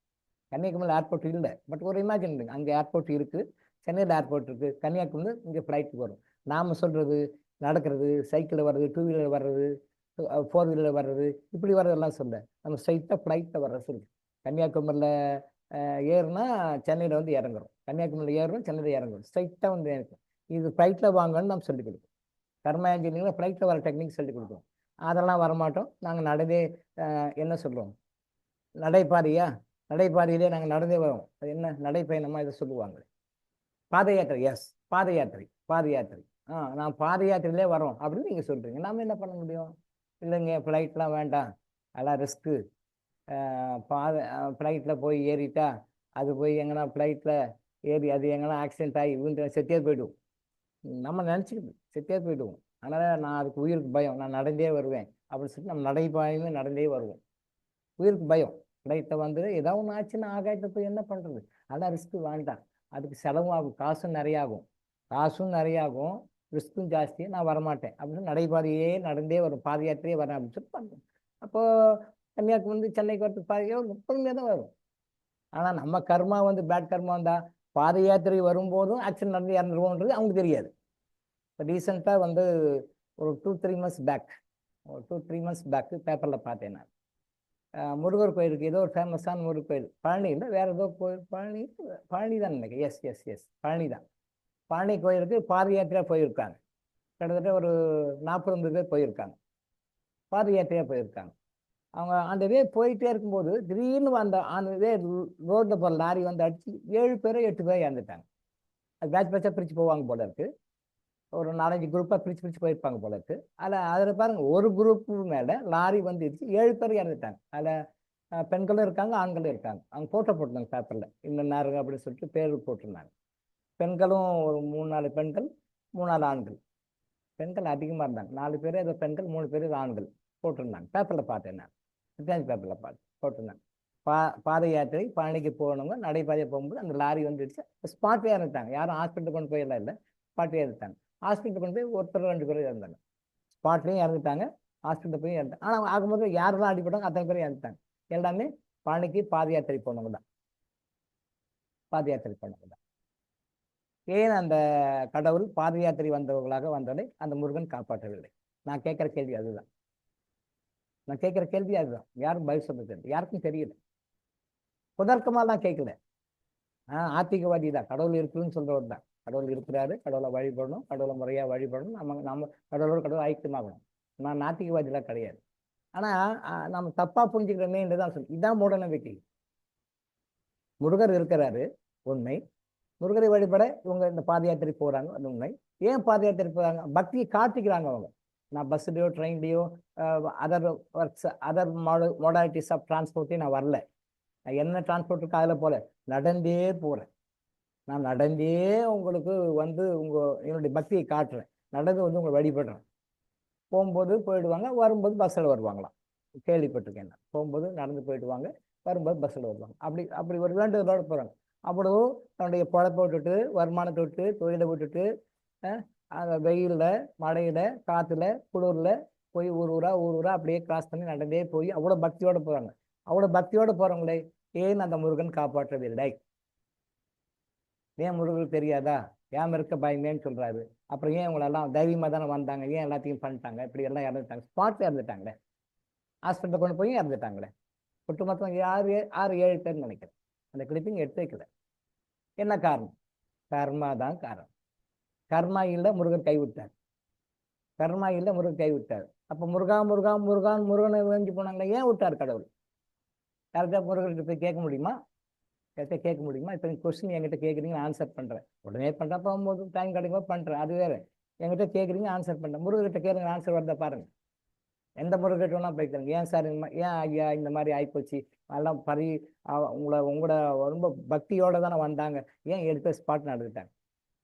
கன்னியாகுமரியில் ஏர்போர்ட் இல்லை, பட் ஒரு இமேஜின் பண்ணுங்க, அங்கே ஏர்போர்ட் இருக்குது, சென்னையில் ஏர்போர்ட் இருக்குது, கன்னியாகுமரி இங்கே ஃப்ளைட்டுக்கு வரும். நாம் சொல்கிறது நடக்கிறது, சைக்கிளில் வர்றது, 2 வீலர் வர்றது, 4 வீலர் வர்றது, இப்படி வர்றதெல்லாம் சொல்ல நம்ம ஸ்ட்ரைட்டாக ஃப்ளைட்டில் வர்ற சொல்லு. கன்னியாகுமரியில் ஏறுனா சென்னையில் வந்து இறங்குறோம், கன்னியாகுமரியில் ஏறுறோம், சென்னையில் இறங்குறோம், ஸ்ட்ரைட்டாக வந்து இருக்கும். இது ஃப்ளைட்டில் வாங்கன்னு நம்ம சொல்லிக் கொடுப்போம். கர்மா இன்ஜினியரிங்கில் ஃப்ளைட்டில் வர டெக்னிக் சொல்லிக் கொடுப்போம். அதெல்லாம் வரமாட்டோம். நாங்கள் நடந்தே என்ன சொல்லுவோம், நடைபாதையா, நடைபாதையிலே நாங்கள் நடந்தே வரோம். அது என்ன நடைப்பயணமாக இதை சொல்லுவாங்க. பாத யாத்திரை, எஸ் பாத யாத்திரை. நான் பாத யாத்திரையிலே வரோம் அப்படின்னு நீங்கள் சொல்கிறீங்க. நாம் என்ன பண்ண முடியும்? இல்லைங்க ஃப்ளைட்லாம் வேண்டாம், அதெல்லாம் ரிஸ்க்கு, ஃப்ளைட்டில் போய் ஏறிட்டா அது போய் எங்கன்னா ஃப்ளைட்டில் ஏறி அது எங்கன்னா ஆக்சிடென்ட் ஆகி செத்தே போய்டுவோம். நம்ம நினச்சிக்கிட்டு செத்தே போய்டுவோம். அதனால் நான் அதுக்கு உயிருக்கு பயம், நான் நடந்தே வருவேன் அப்படின்னு சொல்லிட்டு நம்ம நடைபாயுமே நடந்தே வருவோம். உயிருக்கு பயம். ஃப்ளைட்டில் வந்து ஏதாவது ஒன்று ஆச்சுன்னா ஆகாயத்தை போய் என்ன பண்ணுறது, அதெல்லாம் ரிஸ்க்கு வேண்டாம், அதுக்கு செலவும் ஆகும், காசும் நிறையாகும், ரிஸ்க்கும் ஜாஸ்தி, நான் வரமாட்டேன் அப்படின்னு நடைபாதையே நடந்தே வரும், பாத யாத்திரையே வரேன் அப்படின்னு சொல்லி பண்ணுறோம். அப்போது கன்னியாகுமரி சென்னைக்கு வரதுக்கு பாதையோ 30 தான் வரும். ஆனால் நம்ம கர்மா வந்து பேட் கர்மா வந்தால் பாத யாத்திரை வரும்போதும் ஆக்சிடென்ட் நடந்து இறந்துருவோன்றது அவங்களுக்கு தெரியாது. இப்போ ரீசெண்டாக வந்து ஒரு 2-3 மந்த்ஸ் பேக்கு பேப்பரில் பார்த்தேன் நான். முருகர் கோயிலுக்கு ஏதோ ஒரு ஃபேமஸான முருகர் கோயில், பழனி இல்லை வேறு ஏதோ கோயில், பழனி தான் நினைக்கிறேன், எஸ் பழனி தான். பழனி கோயிலுக்கு பாத யாத்திரையாக போயிருக்காங்க. கிட்டத்தட்ட ஒரு 40 பேர் போயிருக்காங்க, பாத யாத்திரையாக போயிருக்காங்க. அவங்க அந்த வே போயிட்டே இருக்கும்போது திடீர்னு அந்த வே ரோட்டில் போகிற லாரி வந்து அடித்து 7 பேரோ 8 பேரோ இறந்துட்டாங்க. அது பேட்சாக பிரித்து போவாங்க போல இருக்குது. ஒரு 4-5 குரூப்பாக பிரித்து போயிருப்பாங்க போல இருக்குது. அதில் பாருங்கள், ஒரு குரூப்பு மேலே லாரி வந்துடுச்சு, 7 பேர் இறந்துட்டாங்க. அதில் பெண்களும் இருக்காங்க, ஆண்களும் இருக்காங்க. அவங்க ஃபோட்டோ போட்டிருந்தாங்க பேப்பரில், இந்த நேரம் அப்படின்னு சொல்லிட்டு பேர் போட்டிருந்தாங்க. பெண்களும் ஒரு 3-4 பெண்கள், 3-4 ஆண்கள். பெண்கள் அதிகமாக இருந்தாங்க, 4 பேர் ஏதோ பெண்கள், 3 பேர் ஏதோ ஆண்கள் போட்டிருந்தாங்க. பேப்பரில் பார்த்தேன் நான், பேப்பரில் போட்டிருந்தாங்க. பாத யாத்திரை பழனிக்கு போனவங்க நடைபாதையை போகும்போது அந்த லாரி வந்துடுச்சு, ஸ்பாட்லேயே இறந்துட்டாங்க. யாரும் ஹாஸ்பிட்டலுக்கு கொண்டு போயெல்லாம் இல்லை, ஸ்பாட்லேயே இறந்துட்டாங்க. ஹாஸ்பிட்டலுக்கு கொண்டு போய் 1-2 பேர் இறந்தாங்க, ஸ்பாட்லேயும் இறந்துட்டாங்க, ஹாஸ்பிட்டலில் போய் இறந்தாங்க. ஆனால் ஆகும்போது யாரெல்லாம் அடிப்பட்டாங்க அத்தனை பேர் இறந்துட்டாங்க. எல்லாமே பழனிக்கு பாத யாத்திரை போனவங்க தான். பாத யாத்திரை பண்ணக்கூடாது. ஏன் அந்த கடவுள் பாத யாத்திரை வந்தவர்களாக வந்ததை அந்த முருகன் காப்பாற்றவில்லை? நான் கேட்குற கேள்வி அதுதான். நான் கேட்குற கேள்வி அதுதான். யாரும் பதில் சொல்ல தெரியல, யாருக்கும் தெரியல. குதர்க்கமாலாம் கேட்கல. ஆத்திகவாதி தான், கடவுள் இருக்குன்னு சொல்றவர் தான். கடவுள் இருக்கிறாரு, கடவுளை வழிபடணும், கடவுளை முறையா வழிபடணும், நம்ம கடவுளோட கடவுள் ஐக்கியமாகணும். நான் நாத்திகவாதிலாம் கிடையாது. ஆனா நம்ம தப்பா புரிஞ்சுக்கிறோமே என்றுதான் சொல்லி, இதான் மூட நம்பிக்கை. முருகர் இருக்கிறாரு உண்மை, முருகரை வழிபட இவங்க இந்த பாத யாத்திரை போறாங்க, அது உண்மை. ஏன் பாத யாத்திரை போறாங்க? பக்தியை காட்டிக்கிறாங்க அவங்க. நான் பஸ்ஸுலையோ ட்ரெயின்லையோ அதர் ஒர்க்ஸ் அதர் மோடாலிட்டிஸ் ஆஃப் டிரான்ஸ்போர்ட்டையும் நான் வரல. நான் என்ன டிரான்ஸ்போர்ட் இருக்கோ அதில் போல நடந்தே போகிறேன். நான் நடந்தே உங்களுக்கு வந்து என்னுடைய பக்தியை காட்டுறேன், நடந்து வந்து உங்களை வழிபடுறேன். போகும்போது போயிடுவாங்க, வரும்போது பஸ்ஸில் வருவாங்களாம். கேள்விப்பட்டிருக்கேன் நான். போகும்போது நடந்து போயிடுவாங்க, வரும்போது பஸ்ஸில் வருவாங்க. அப்படி ஒரு 2 இதோட போகிறாங்க. அவ்வளோ தன்னுடைய பொழப்பை விட்டுட்டு, வருமானத்தை விட்டு, தொழிலை விட்டுட்டு, அந்த வெயிலில், மழையில், காற்றுல, குளிரில் போய் ஊர் ஊரா அப்படியே கிராஸ் பண்ணி நடந்தே போய் அவ்வளோ பக்தியோடு போகிறாங்க. அவ்வளோ பக்தியோடு போகிறவங்களே ஏன் அந்த முருகன் காப்பாற்றவில்லை? ஏன் முருகனுக்கு தெரியாதா? ஏன் இருக்க பயமேன்னு சொல்கிறாரு. அப்புறம் ஏன் இவங்களெல்லாம் தைரியமாக தானே வந்தாங்க, ஏன் எல்லாத்தையும் பண்ணிட்டாங்க? இப்படி எல்லாம் இறந்துட்டாங்க, ஸ்பாட்டில் இறந்துட்டாங்களே, ஹாஸ்பிட்டலில் கொண்டு போய் இறந்துட்டாங்களே. ஒட்டுமொத்தம் 6-7 பேர் நினைக்கிறேன். அந்த கிளிப்பிங் எடுத்து வைக்கல. என்ன காரணம்? கர்மா தான் காரணம். கர்மா இல்லை, முருகன் கைவிட்டார். கர்மா இல்லை, முருகன் கைவிட்டார். அப்போ முருகனை வேண்டி போனாங்களே, ஏன் விட்டார் கடவுள்? யார்கிட்ட முருகர்கிட்ட போய் கேட்க முடியுமா? கேட்க முடியுமா? இப்போ கொஸ்டின் என்கிட்ட கேட்குறீங்க, ஆன்சர் பண்ணுறேன். உடனே பண்ணுறேன், போகும்போது டைம் கிடைக்கும்போது பண்ணுறேன், அது வேறு. என்கிட்ட கேட்குறீங்க, ஆன்சர் பண்ணுறேன். முருகர்கிட்ட கேட்குங்க, ஆன்சர் வரத பாருங்க. எந்த முருகர்கிட்ட வேணா போய்க்கிறேங்க. ஏன் சார் ஏன் ஐயா இந்த மாதிரி ஆகிப்போச்சு? அதெல்லாம் உங்களோட ரொம்ப பக்தியோடு தானே வந்தாங்க, ஏன் எடுத்த ஸ்பாட் நடந்துட்டாங்க?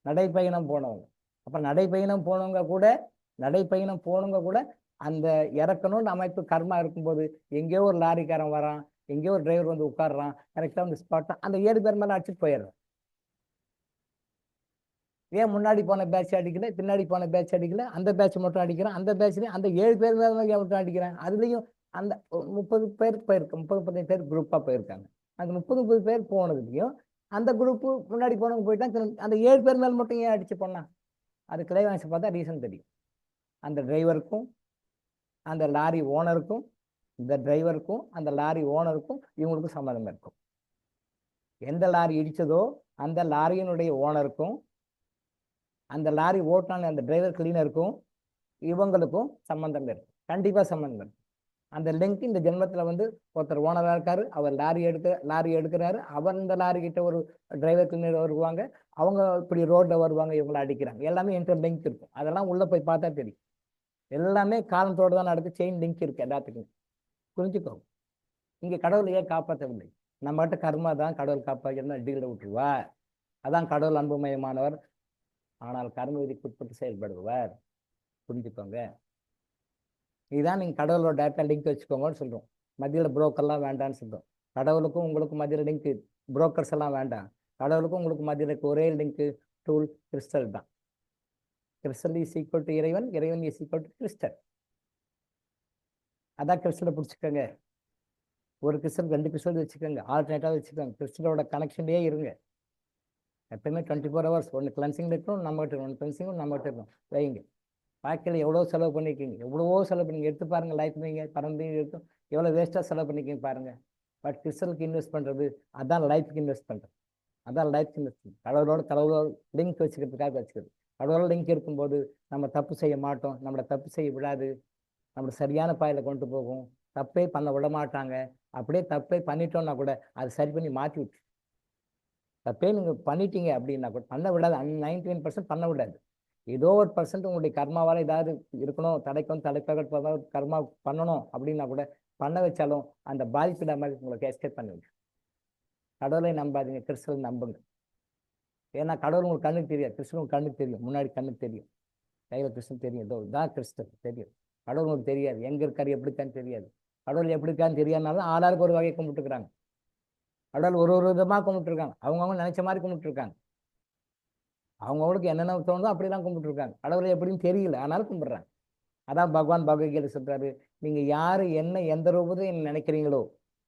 நடைப்பயணம் போனவங்க. அப்போ நடைப்பயணம் போனவங்க கூட அந்த இறக்கணும்னு அமைப்பு கர்மா இருக்கும்போது எங்கேயோ ஒரு லாரிக்காரன் வரான், எங்கேயோ ஒரு டிரைவர் வந்து உட்காடுறான், கரெக்டாக அந்த ஸ்பாட் அந்த 7 பேர் மேலே அடிச்சுட்டு போயிடுறான். ஏன் முன்னாடி போன பேட்ச் அடிக்கல, பின்னாடி போன பேட்ச் அடிக்கல, அந்த பேட்ச் மட்டும் அடிக்கிறான்? அந்த பேட்ச்லேயும் அந்த 7 பேர் மேலே மட்டும் அடிக்கிறான். அதுலேயும் அந்த 30 பேர் போயிருக்கு, 30-35 பேர் குரூப்பாக போயிருக்காங்க. அந்த 30-30 பேர் போனதுலையும் அந்த குரூப்பு முன்னாடி போனவங்க போயிட்டாங்க. அந்த 7 பேர் மேல் மட்டும் ஏன் அடிச்சு போனான்? அது கிளைவாசி பார்த்தா ரீசன் தெரியும். அந்த டிரைவருக்கும், அந்த லாரி ஓனருக்கும், இந்த டிரைவருக்கும், அந்த லாரி ஓனருக்கும் இவங்களுக்கும் சம்மந்தம் இருக்கும். எந்த லாரி இடிச்சதோ அந்த லாரியினுடைய ஓனருக்கும், அந்த லாரி ஓட்டின அந்த டிரைவர் கிளீனருக்கும் இவங்களுக்கும் சம்மந்தம் இருக்கும். கண்டிப்பாக சம்மந்தம் இருக்கும். அந்த லிங்க் இந்த ஜென்மத்தில் வந்து ஒருத்தர் ஓனராக இருக்காரு, அவர் லாரி எடுக்கிறாரு, அவர் இந்த லாரி கிட்ட ஒரு டிரைவர் கிளீனர் வருவாங்க, அவங்க இப்படி ரோட்டில் வருவாங்க, இவங்களை அடிக்கிறாங்க. எல்லாமே இன்டர் லிங்க் இருக்கும். அதெல்லாம் உள்ளே போய் பார்த்தா தெரியும். எல்லாமே காரணத்தோடு தான் நடக்குது. செயின் லிங்க் இருக்கு எல்லாத்துக்கும். புரிஞ்சுக்கோ. இங்கே கடவுள் ஏன் காப்பாற்றவில்லை? நம்மகிட்ட கர்மா தான் கடவுள் காப்பாற்றா டீலை விட்டுருவா. அதான் கடவுள் அன்புமயமானவர், ஆனால் கர்ம விதிக்கு உட்பட்டு செயல்படுவார். புரிஞ்சுக்கோங்க. இதுதான் நீங்கள் கடவுளோட டேட்டா லிங்க் வச்சுக்கோங்கன்னு சொல்கிறோம். மத்தியில் புரோக்கர்லாம் வேண்டான்னு சொல்கிறோம். கடவுளுக்கும் உங்களுக்கும் மத்தியில் லிங்க் புரோக்கர்ஸ் எல்லாம் வேண்டாம். கடவுளுக்கும் உங்களுக்கு மத்தியில் ஒரே லிங்க்கு டூல் கிறிஸ்டல் தான். கிறிஸ்டல் இஸ் ஈக்குவல் டு இறைவன், இறைவன் இஸ் ஈக்குவல் டு கிறிஸ்டல். அதான் கிறிஸ்டலை பிடிச்சிக்கோங்க. ஒரு கிறிஸ்டல் 2 கிறிஸ்டல் வச்சுக்கோங்க, ஆல்டர்னேட்டாக வச்சுக்கோங்க. கிறிஸ்டலோட கனெக்ஷன்லேயே இருங்க எப்பவுமே. 24 hours ஒன்று கிளன்சிங் இருக்கணும், நம்மகிட்ட இருக்கணும். ஒன்று கிளன்சிங்கும் நம்மகிட்ட இருக்கணும். வைங்க. வாழ்க்கையில் எவ்வளோ செலவு பண்ணியிருக்கீங்க, எவ்வளவோ செலவு பண்ணிங்க. எடுத்து பாருங்கள், லைஃப் நீங்கள் பறந்து இருக்கும் எவ்வளோ வேஸ்ட்டாக செலவு பண்ணிக்கிங்க பாருங்கள். பட் கிறிஸ்டலுக்கு இன்வெஸ்ட் பண்ணுறது அதான் லைஃப்க்கு இன்வெஸ்ட் பண்ணுறது. அதான் லைஃப்க்கு இன்வெஸ்ட் பண்ணுறது. கடவுளோட லிங்க் வச்சுக்கிறதுக்காக வச்சுக்கிறது. கடவுளோட லிங்க் இருக்கும்போது நம்ம தப்பு செய்ய மாட்டோம், நம்மளை தப்பு செய்ய விடாது, நம்மளை சரியான பாதையில் கொண்டு போகும். தப்பே பண்ண விட மாட்டாங்க. அப்படியே தப்பே பண்ணிட்டோம்னா கூட அது சரி பண்ணி மாற்றி விட்டு. தப்பே நீங்கள் பண்ணிட்டீங்க அப்படின்னா கூட பண்ண விடாது. 99% பண்ண விடாது. ஏதோ ஒரு % உங்களுடைய கர்மாவால் ஏதாவது இருக்கணும், தலைக்காக கர்மா பண்ணணும் அப்படின்னா கூட பண்ண வச்சாலும் அந்த பாதிப்பிட மாதிரி உங்களுக்கு எஸ்கேப் பண்ணி விட்டு. கடவுளை நம்பாதீங்க, கிறிஸ்தவ நம்புங்க. ஏன்னா கடவுள் உங்களுக்கு கண்ணுக்கு தெரியாது, கிறிஸ்தவ உங்களுக்கு கண்ணுக்கு தெரியும். முன்னாடி கண்ணுக்கு தெரியும், கையில் கிறிஸ்தவ தெரியும், இதோ தான் கிறிஸ்தவ தெரியும். கடவுள் உங்களுக்கு தெரியாது, எங்கே இருக்காரு எப்படிக்கான்னு தெரியாது. கடவுள் எப்படிக்கான்னு தெரியாதனால ஆளாருக்கு ஒரு வகையை கும்பிட்டுருக்குறாங்க. கடவுள் ஒரு விதமாக கும்பிட்டுருக்காங்க. அவங்கவுங்க நினைச்ச மாதிரி கும்பிட்டுருக்காங்க. அவங்களுக்கு என்னென்ன தோணுதோ அப்படிலாம் கும்பிட்டுருக்காங்க. கடவுளை எப்படின்னு தெரியல, ஆனாலும் கும்பிட்றாங்க. அதான் பகவான் பகவத்கீதை சொல்றாரு, நீங்கள் யார் என்ன எந்த ரூபத்தை நினைக்கிறீங்களோ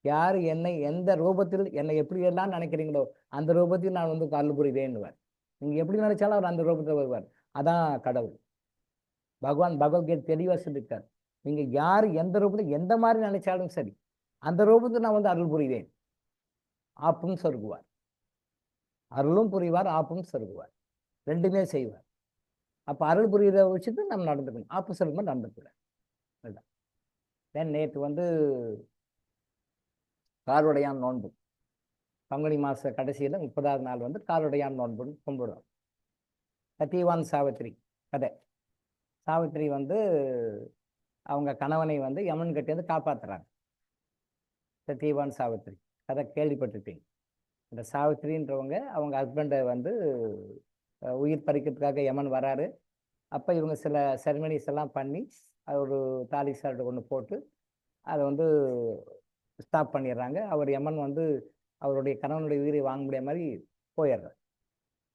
யார் என்னை எந்த ரூபத்தில் என்னை எப்படி எல்லாம் நினைக்கிறீங்களோ அந்த ரூபத்தில் நான் வந்து அருள் புரிவேன்னுவார். நீங்க எப்படி நினைச்சாலும் அவர் அந்த ரூபத்தில் வருவார். அதான் கடவுள். பகவான் பகவத்கீதை தெளிவா சொல்லியிருக்கார். நீங்க யார் எந்த ரூபத்தில் எந்த மாதிரி நினைச்சாலும் சரி அந்த ரூபத்தில் நான் வந்து அருள் புரிவேன். ஆப்பும் சொருகுவார். அருளும் புரிவார், ஆப்பும் சொருகுவார். ரெண்டுமே செய்வார். அப்ப அருள் புரியுற வச்சுட்டு நம்ம நடந்துக்கணும். ஆப்பு சொருகுமா நடந்துக்கூடாது. நேற்று வந்து காருடையான் நோன்பு. பங்குனி மாச கடைசியில 30வது நாள் வந்து காருடையான் நோன்புன்னு கும்பிடுறோம். சத்தியவான் சாவித்திரி கதை. சாவித்திரி வந்து அவங்க கணவனை வந்து யமன் கட்டி வந்து காப்பாத்துறாங்க. சத்தியவான் சாவித்திரி கதை கேள்விப்பட்டிருப்பீங்க. இந்த சாவித்திரின்றவங்க அவங்க ஹஸ்பண்டை வந்து உயிர் பறிக்கிறதுக்காக யமன் வராரு. அப்போ இவங்க சில செரமனிஸ் எல்லாம் பண்ணி அது ஒரு தாலி சார்டு ஒன்று போட்டு அதை வந்து ஸ்டாப் பண்ணிடுறாங்க. அவர் யமன் வந்து அவருடைய கணவனுடைய உயிரை வாங்க முடியாத மாதிரி போயிடுறார்.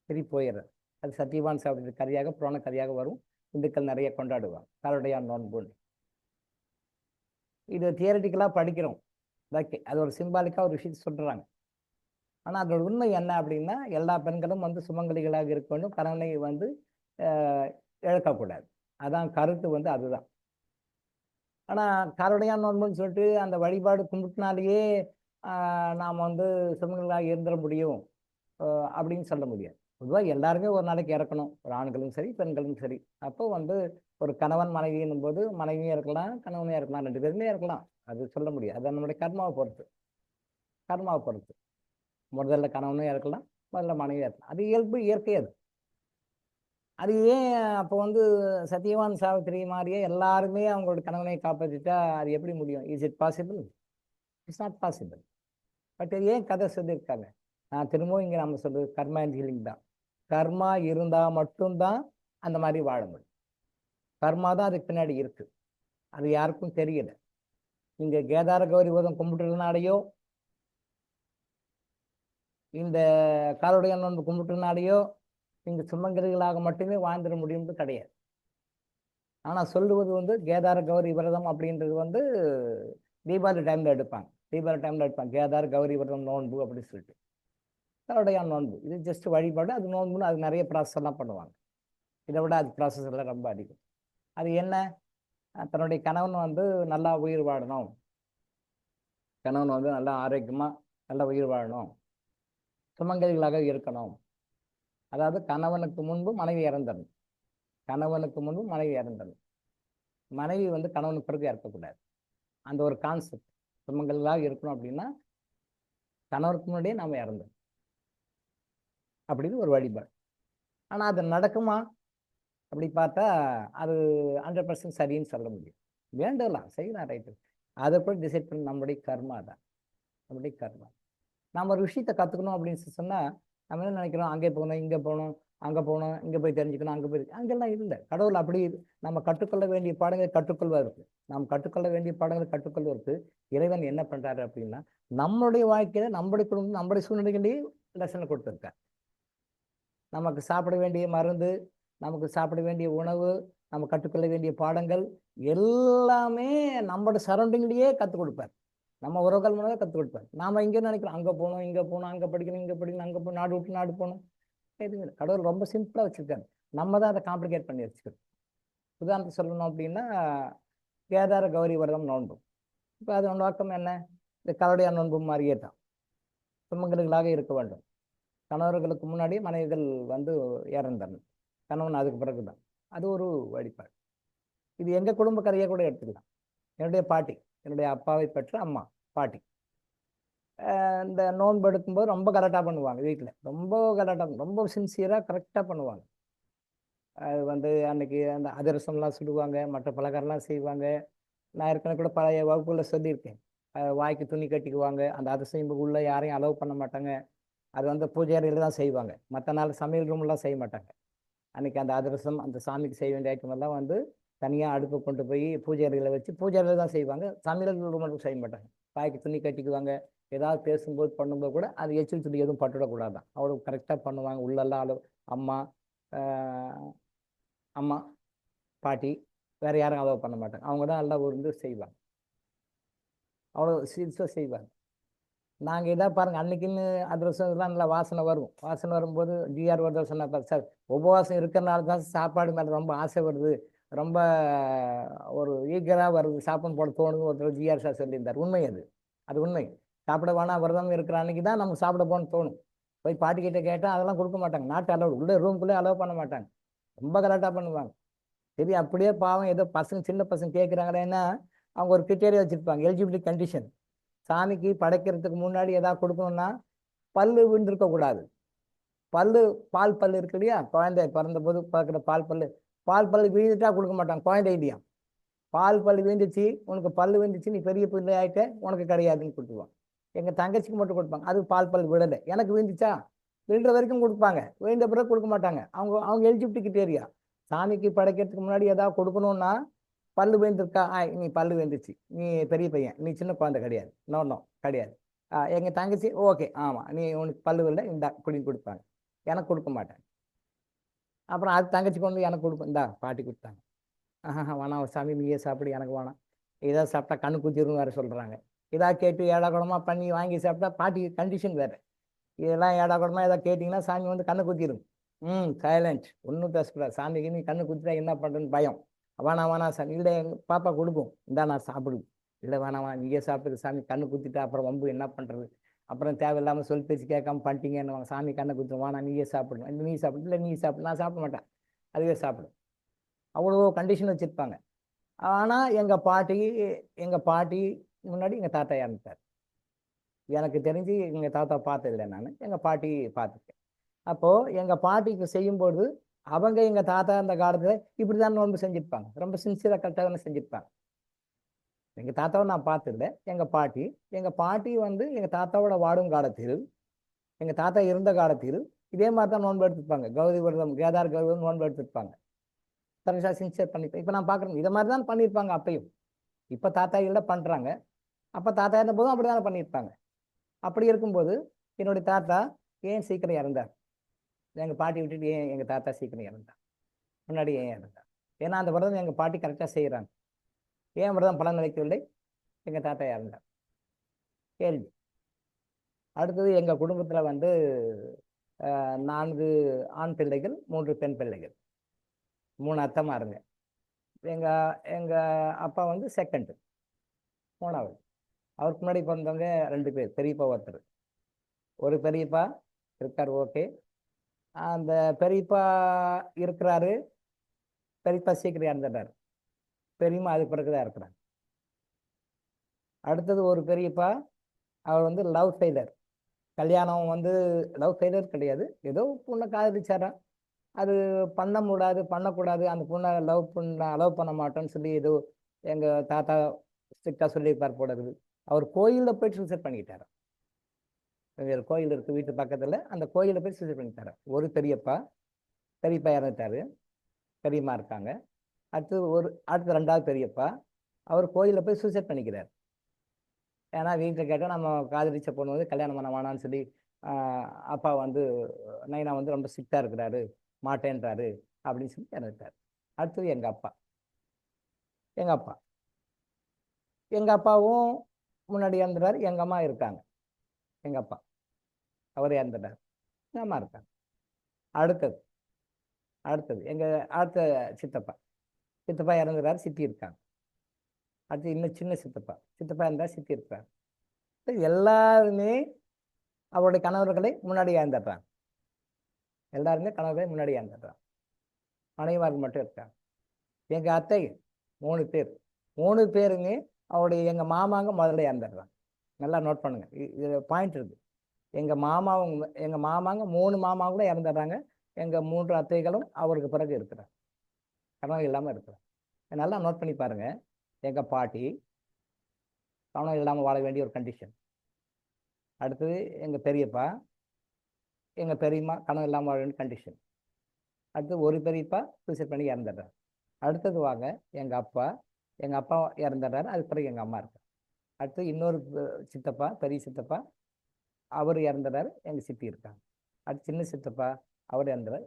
திருப்பி போயிடுறார். அது சத்தியவான் சாவித்திரி கதையாக புராண கதையாக வரும். இந்துக்கள் நிறைய கொண்டாடுவாங்க காருடையான் நோன்புன்னு. இது தியரட்டிக்கலாக படிக்கிறோம். ஓகே, அது ஒரு சிம்பாலிக்காக ஒரு விஷயத்தை சொல்கிறாங்க. ஆனால் அதோட உண்மை என்ன அப்படின்னா எல்லா பெண்களும் வந்து சுமங்கலிகளாக இருக்க வேண்டும், கணவனை வந்து இழக்கக்கூடாது. அதான் கருத்து வந்து அதுதான். ஆனால் காருடையான் நோன்புன்னு சொல்லிட்டு அந்த வழிபாடு கும்பிட்டுனாலேயே நாம் வந்து சுமங்கலிகளாக இருந்துட முடியும் அப்படின்னு சொல்ல முடியாது. பொதுவாக எல்லாருமே ஒரு நாளைக்கு இறக்கணும், ஒரு ஆண்களும் சரி பெண்களும் சரி. அப்போ வந்து ஒரு கணவன் மனைவின்னும் போது மனைவியும் இருக்கலாம் கணவனையும் இருக்கலாம், 2 பேருமே இருக்கலாம். அது சொல்ல முடியாது. அது நம்மளுடைய கர்மாவை பொறுத்து. கர்மாவை பொறுத்து முதல்ல கணவனும் இருக்கலாம், முதல்ல மனைவியும் இருக்கலாம். அது இயல்பு, இயற்கை. அது ஏன் அப்போ வந்து சத்தியவான் சாவித்திரி மாதிரியே எல்லாருமே அவங்களோட கணவனை காப்பாற்றிட்டா அது எப்படி முடியும்? Is it possible? It's not possible. But ஏன் கதை சொல்லியிருக்காங்க? நான் திரும்பவும் இங்கே நம்ம சொல்றது கர்மா அண்ட் ஹீலிங் தான். கர்மா இருந்தால் மட்டும்தான் அந்த மாதிரி வாழ முடியும். கர்மா தான் அதுக்கு பின்னாடி இருக்கு. அது யாருக்கும் தெரியல. நீங்க கேதார கௌரி விரதம் கும்பிட்டுறதுனாலையோ இந்த காருடைய நோன்பு கும்பிட்டுறதுனாலையோ நீங்க சுமங்கலிகளாக மட்டுமே வாழ்ந்துட முடியும்னு கிடையாது. ஆனால் சொல்லுவது வந்து கேதார கௌரி விரதம் அப்படின்றது வந்து தீபாவளி டைம்ல எடுப்பாங்க. கேதார கௌரி விரதம் நோன்பு அப்படின்னு சொல்லிட்டு காருடையான் நோன்பு. இது ஜஸ்ட் வழிபாடு. அது நோன்புன்னு அது நிறைய ப்ராசஸ் எல்லாம் பண்ணுவாங்க. இதை விட அது ப்ராசஸ் எல்லாம் ரொம்ப அதிகம். அது என்ன? தன்னுடைய கணவன் வந்து நல்லா உயிர் வாழணும், கணவன் வந்து நல்லா ஆரோக்கியமா நல்லா உயிர் வாழணும், சுமங்கலிகளாக இருக்கணும். அதாவது கணவனுக்கு முன்பு மனைவி இறந்தணும். மனைவி வந்து கணவனுக்கு பிறகு இறக்கக்கூடாது. அந்த ஒரு கான்செப்ட். சுமங்கலிகளாக இருக்கணும் அப்படின்னா கணவனுக்கு முன்னாடியே நாம இறந்தோம் அப்படின்னு ஒரு வழிபாடு. ஆனால் அது நடக்குமா அப்படி பார்த்தா அது 100% சரின்னு சொல்ல முடியும். வேண்டலாம், செய்யலாம், ரைட்டு. அதை போய் டிசைட் பண்ணி நம்மளுடைய கர்மா தான். நம்ம ஒரு விஷயத்தை கற்றுக்கணும் அப்படின்னு சொன்னால் நம்ம என்ன நினைக்கிறோம்? அங்கே போகணும், இங்கே போகணும், அங்கே போகணும், இங்கே போய் தெரிஞ்சுக்கணும், அங்கே போய் அங்கெல்லாம் இல்லை. கடவுள் அப்படி நம்ம கற்றுக்கொள்ள வேண்டிய பாடங்கள் கற்றுக்கொள்வா இருக்கு. நாம் கற்றுக்கொள்ள வேண்டிய பாடங்கள் கற்றுக்கொள்ள இருக்கு. இறைவன் என்ன பண்ணுறாரு அப்படின்னா நம்மளுடைய வாழ்க்கையில நம்மளுடைய குடும்பம் நம்மளுடைய சூழ்நிலைகளையே லெசனை கொடுத்துருக்கார். நமக்கு சாப்பிட வேண்டிய மருந்து, நமக்கு சாப்பிட வேண்டிய உணவு, நம்ம கற்றுக்கொள்ள வேண்டிய பாடங்கள் எல்லாமே நம்மளோட சரௌண்டிங்லேயே கற்றுக் கொடுப்பார். நம்ம உறவுகள் மூலமாக கற்றுக் கொடுப்பார். நாம் இங்கே நினைக்கிறோம் அங்கே போகணும், இங்கே போகணும், அங்கே படிக்கணும், அங்கே போய் நாடு விட்டு நாடு போகணும். எதுவும் இல்லை. கடவுள் ரொம்ப சிம்பிளாக வச்சுருக்காரு. நம்ம தான் அதை காம்ப்ளிகேட் பண்ணி வச்சுக்கிறோம். உதாரணத்துக்கு சொல்லணும் அப்படின்னா கேதார கௌரி விரதம் நோன்பு. இப்போ அதோட நோக்கம் என்ன? இந்த காருடையான் நோன்பு மாதிரியே தான். சுமங்கலிகளாக இருக்க வேண்டும். கணவர்களுக்கு முன்னாடி மனைவிகள் வந்து இறந்தரணும், கணவன் அதுக்கு பிறகு தான். அது ஒரு வழிபாடு. இது எங்கள் குடும்ப கதையை கூட எடுத்துக்கலாம். என்னுடைய பாட்டி, என்னுடைய அப்பாவை பெற்ற அம்மா பாட்டி இந்த நோன்பு எடுக்கும்போது ரொம்ப கரெக்டாக பண்ணுவாங்க. வீட்டில் ரொம்ப சின்சியராக கரெக்டாக பண்ணுவாங்க. அது வந்து அன்னைக்கு அந்த அதிரசம்லாம் சுடுவாங்க, மற்ற பலகாரம்லாம் செய்வாங்க. நான் ஏற்கனவே கூட பழைய வகுப்புகளில் சொல்லியிருக்கேன். வாய்க்கு துணி கட்டிக்குவாங்க. அந்த அதிரசம் உள்ள யாரையும் அலோவ் பண்ண மாட்டாங்க. அது வந்து பூஜை அறையில் தான் செய்வாங்க. மற்ற நாள் சமையல் ரூம்லாம் செய்ய மாட்டாங்க. அன்றைக்கி அந்த அதிரசம் அந்த சாமிக்கு செய்ய வேண்டிய ஐட்டம் எல்லாம் வந்து தனியாக அடுப்பு கொண்டு போய் பூஜை அறையில் வச்சு பூஜை அறையில் தான் செய்வாங்க. சமையல் ரூம் மட்டும் செய்ய மாட்டாங்க. வாய்க்கு துணி கட்டிக்குவாங்க. ஏதாவது பேசும்போது பண்ணும்போது கூட அது எச்சில் துணி எதுவும் பட்டுவிடக்கூடாதான். அவ்வளோ கரெக்டாக பண்ணுவாங்க. உள்ளெல்லாம் அளவு அம்மா பாட்டி வேறு யாரும் அலோவ் பண்ண மாட்டாங்க. அவங்க தான் எல்லாம் வந்து செய்வாங்க. அவ்வளோ சீரியஸாக செய்வாங்க. நாங்கள் இதாக பாருங்கள், அன்னைக்குன்னு அதிரசம் இதெல்லாம் நல்லா வாசனை வரும். வாசனை வரும்போது ஜிஆர் வருது சொன்னா சார் உபவாசம் இருக்கிறனால தான் சாப்பாடு மேலே ரொம்ப ஆசை வருது, ரொம்ப ஒரு ஈகராக வருது, சாப்பாடு போட தோணுது ஒருத்தர் ஜிஆர் சார் சொல்லியிருந்தார். உண்மை அது, அது உண்மை. சாப்பிட வேணாம் விரதம் இருக்கிற அன்னைக்கு தான் நம்ம சாப்பிட போகணும்னு தோணும். போய் பாட்டிக்கிட்ட கேட்டால் அதெல்லாம் கொடுக்க மாட்டாங்க, நாட்டு அலோடு, உள்ளே ரூம்குள்ளே அலோவ் பண்ண மாட்டாங்க, ரொம்ப கரெக்டாக பண்ணுவாங்க. சரி அப்படியே பாவம் ஏதோ பசங்க சின்ன பசங்க கேட்குறாங்களேன்னா அவங்க ஒரு கிரிட்டேரியா வச்சுருப்பாங்க, எலிஜிபிலிட்டி கண்டிஷன். சாமிக்கு படைக்கிறதுக்கு முன்னாடி எதாவது கொடுக்கணும்னா பல்லு விழுந்திருக்கக்கூடாது. பல்லு பால் பல்லு இருக்கு இல்லையா, குழந்தை பிறந்த போது பார்க்குற பால் பல்லு விழுந்துட்டா கொடுக்க மாட்டாங்க. குழந்தை இல்லையா, பால் பல்லு விழுந்துச்சு, உனக்கு பல்லு விழுந்துச்சு, நீ பெரிய பிள்ளை ஆகிட்ட, உனக்கு கிடையாதுன்னு கொடுத்துருவான். எங்கள் தங்கச்சிக்கு மட்டும் கொடுப்பாங்க, அது பால் பல்லு விழலை. எனக்கு விழுந்துச்சா, விழுற வரைக்கும் கொடுப்பாங்க, விழுந்த பிறகு கொடுக்க மாட்டாங்க. அவங்க எலிஜிபிலிட்டி கிரிட்டேரியா. சாமிக்கு படைக்கிறதுக்கு முன்னாடி ஏதாவது கொடுக்கணும்னா பல்லு விழுந்துருக்கா, நீ பல்லு விழுந்துச்சு, நீ பெரிய பையன், நீ சின்ன குழந்தை கிடையாது, நோ கிடையாது. எங்கள் தங்கச்சி ஓகே, ஆமாம், நீ உனக்கு பல்லு இல்லை, இந்தா குடின்னு கொடுப்பாங்க. எனக்கு கொடுக்க மாட்டேன். அப்புறம் அது தங்கச்சி கொண்டு எனக்கு கொடுப்பேன், இந்தா பாட்டி கொடுத்தாங்க. வேணாம் சாமி, நீயே சாப்பிடு, எனக்கு வேணாம். இதாக சாப்பிட்டா கண்ணு குத்திரும் வேறு சொல்கிறாங்க. இதாக கேட்டு ஏடாகுடமாக பண்ணி வாங்கி சாப்பிட்டா பாட்டி கண்டிஷன் வேறு. இதெல்லாம் ஏடாகுடமாக ஏதாவது கேட்டிங்கன்னா சாமி வந்து கண்ணை குத்திடும். சைலண்ட், ஒன்றும் பேசக்கூடாது. சாமிக்கு நீ கண்ணு குத்திட்டா என்ன பண்ணுறேன்னு பயம். வேணாம் சாமி, இல்லை எங்கள் பாப்பா கொடுக்கும், இந்தா நான் சாப்பிடுவேன். இல்லை வேணாம் நீயே சாப்பிடு, சாமி கண்ணு குத்திட்டா அப்புறம் வம்பு என்ன பண்ணுறது, அப்புறம் தேவையில்லாமல் சொல் பேச்சு கேட்காம பண்ணிட்டீங்கன்னு சாமி கண்ணை குத்துரும், வேணாம் நீயே சாப்பிடுவேன், நீ சாப்பிடு, இல்லை நீ சாப்பிடு, நான் சாப்பிட மாட்டேன், அதுவே சாப்பிடும். அவ்வளோ கண்டிஷன் வச்சுருப்பாங்க. ஆனால் எங்கள் பாட்டி முன்னாடி எங்கள் தாத்தா இறந்துட்டார். எனக்கு தெரிஞ்சு எங்கள் தாத்தா பார்த்ததில்லை, நான் எங்கள் பாட்டி பார்த்துருக்கேன். அப்போது எங்கள் பாட்டிக்கு செய்யும்போது அவங்க எங்கள் தாத்தா அந்த காலத்தில் இப்படி தான் நோன்பு செஞ்சுருப்பாங்க, ரொம்ப சின்சியராக கரெக்டாக தானே செஞ்சுருப்பாங்க. எங்கள் தாத்தாவை நான் பார்த்துருந்தேன். எங்கள் பாட்டி வந்து எங்கள் தாத்தாவோட வாடும் காலத்தில், எங்கள் தாத்தா இருந்த காலத்தில் இதே மாதிரி தான் நோன்பு எடுத்துருப்பாங்க. கௌரி விரதம், கேதார் கௌரி நோன்பு எடுத்துருப்பாங்க. கரெக்டாக சின்சியர் பண்ணிப்பேன். இப்போ நான் பார்க்குறேன் இதை மாதிரி தான் பண்ணியிருப்பாங்க அப்பையும். இப்போ தாத்தா இல்லை பண்ணுறாங்க, அப்போ தாத்தா இருந்த போதும் அப்படி தானே பண்ணியிருப்பாங்க. அப்படி இருக்கும்போது என்னுடைய தாத்தா ஏன் சீக்கிரம் இறந்தார், எங்கள் பாட்டி விட்டுட்டு ஏன் எங்கள் தாத்தா சீக்கிரம் இறந்தார், முன்னாடி ஏன் இறந்தார்? ஏன்னா அந்த விரதம் எங்கள் பாட்டி கரெக்டாக செய்கிறாங்க. ஏன் விரதம் பலன் நினைக்கவில்லை, எங்கள் தாத்தா இறந்தார். கேள்வி. அடுத்தது எங்கள் குடும்பத்தில் வந்து 4 ஆண் பிள்ளைகள், 3 பெண் பிள்ளைகள், 3 அத்தைமாருங்க. எங்கள் அப்பா வந்து செகண்ட், 3வது. அவருக்கு முன்னாடி பிறந்தவங்க 2 பேர், பெரியப்பா ஒருத்தர். ஒரு பெரியப்பா இருக்கார், ஓகே. அந்த பெரியப்பா இருக்கிறாரு, பெரியப்பா சீக்கிரம் இறந்துட்டார். பெரியம்மா அதுக்கு பிறகு தான் இருக்கிறாங்க. அடுத்தது ஒரு பெரியப்பா, அவர் வந்து லவ் ஃபெயிலர். கல்யாணம் வந்து லவ் ஃபெயிலர் கிடையாது, ஏதோ பொண்ணை காதலிச்சாரா, அது பண்ணக்கூடாது, அந்த பொண்ணை லவ் பண்ண மாட்டோன்னு சொல்லி ஏதோ எங்கள் தாத்தா ஸ்ட்ரிக்டாக சொல்லியிருப்பார் போல இருக்குது. அவர் கோயிலில் போய் சூசைட் பண்ணிக்கிட்டார். கோயில் இருக்குது வீட்டு பக்கத்தில், அந்த கோயிலில் போய் சூசைட் பண்ணிக்கிட்டார். ஒரு பெரியப்பா இறந்துட்டார், பெரியம்மா இருக்காங்க. அடுத்து 2வது பெரியப்பா, அவர் கோயிலில் போய் சூசைட் பண்ணிக்கிறார். ஏன்னா வீட்டில் கேட்டால் நம்ம காதலிச்ச பொண்ணு வந்து கல்யாணம் பண்ண வேணான்னு சொல்லி அப்பா வந்து நைனா வந்து ரொம்ப ஸ்ட்ரிக்டாக இருக்கிறாரு, மாட்டேன்றாரு அப்படின்னு சொல்லி இறந்துட்டார். அடுத்தது எங்கள் அப்பாவும் முன்னாடி இறந்துட்டார். எங்கள் அம்மா இருக்காங்க, எங்கள் அப்பா அவர் இறந்துட்டார், எங்கள் அம்மா இருக்காங்க. அடுத்தது அடுத்த சித்தப்பா இறந்துட்டார், சித்தி இருக்காங்க. அடுத்து இன்னும் சின்ன சித்தப்பா இருந்தால் சித்தி இருக்காங்க. எல்லாருமே அவருடைய கணவர்களை முன்னாடி இறந்துடுறாங்க. மனைவிமார்கள் மட்டும் இருக்காங்க. எங்கள் அத்தை 3 பேருமே அவருடைய எங்கள் மாமாங்க முதல்ல இறந்துடுறாங்க. நல்லா நோட் பண்ணுங்க, இது பாயிண்ட் இருக்கு. எங்கள் மாமாங்க 3 மாமா கூட இறந்துடுறாங்க. எங்கள் 3 அத்தைகளும் அவருக்கு பிறகு இருக்கிறாங்க, கணவன் இல்லாமல் இருக்கிறாங்க. நல்லா நோட் பண்ணி பாருங்க. எங்கள் பாட்டி கணவன் இல்லாமல் வாழ வேண்டிய ஒரு கண்டிஷன். அடுத்தது எங்கள் பெரியப்பா, எங்கள் பெரியம்மா கணவன் இல்லாமல் வாழ வேண்டிய கண்டிஷன். அடுத்து ஒரு பெரியப்பா சூசைட் பண்ணி இறந்துடுறாரு. அடுத்தது வாங்க எங்கள் அப்பா இறந்துடுறாரு, அதுக்கு பிறகு எங்கள் அம்மா இருக்கார். அடுத்து இன்னொரு சித்தப்பா, பெரிய சித்தப்பா, அவர் இறந்துடுறாரு, எங்கள் சித்தி இருக்காங்க. அடுத்து சின்ன சித்தப்பா, அவர் இறந்துடுறாரு.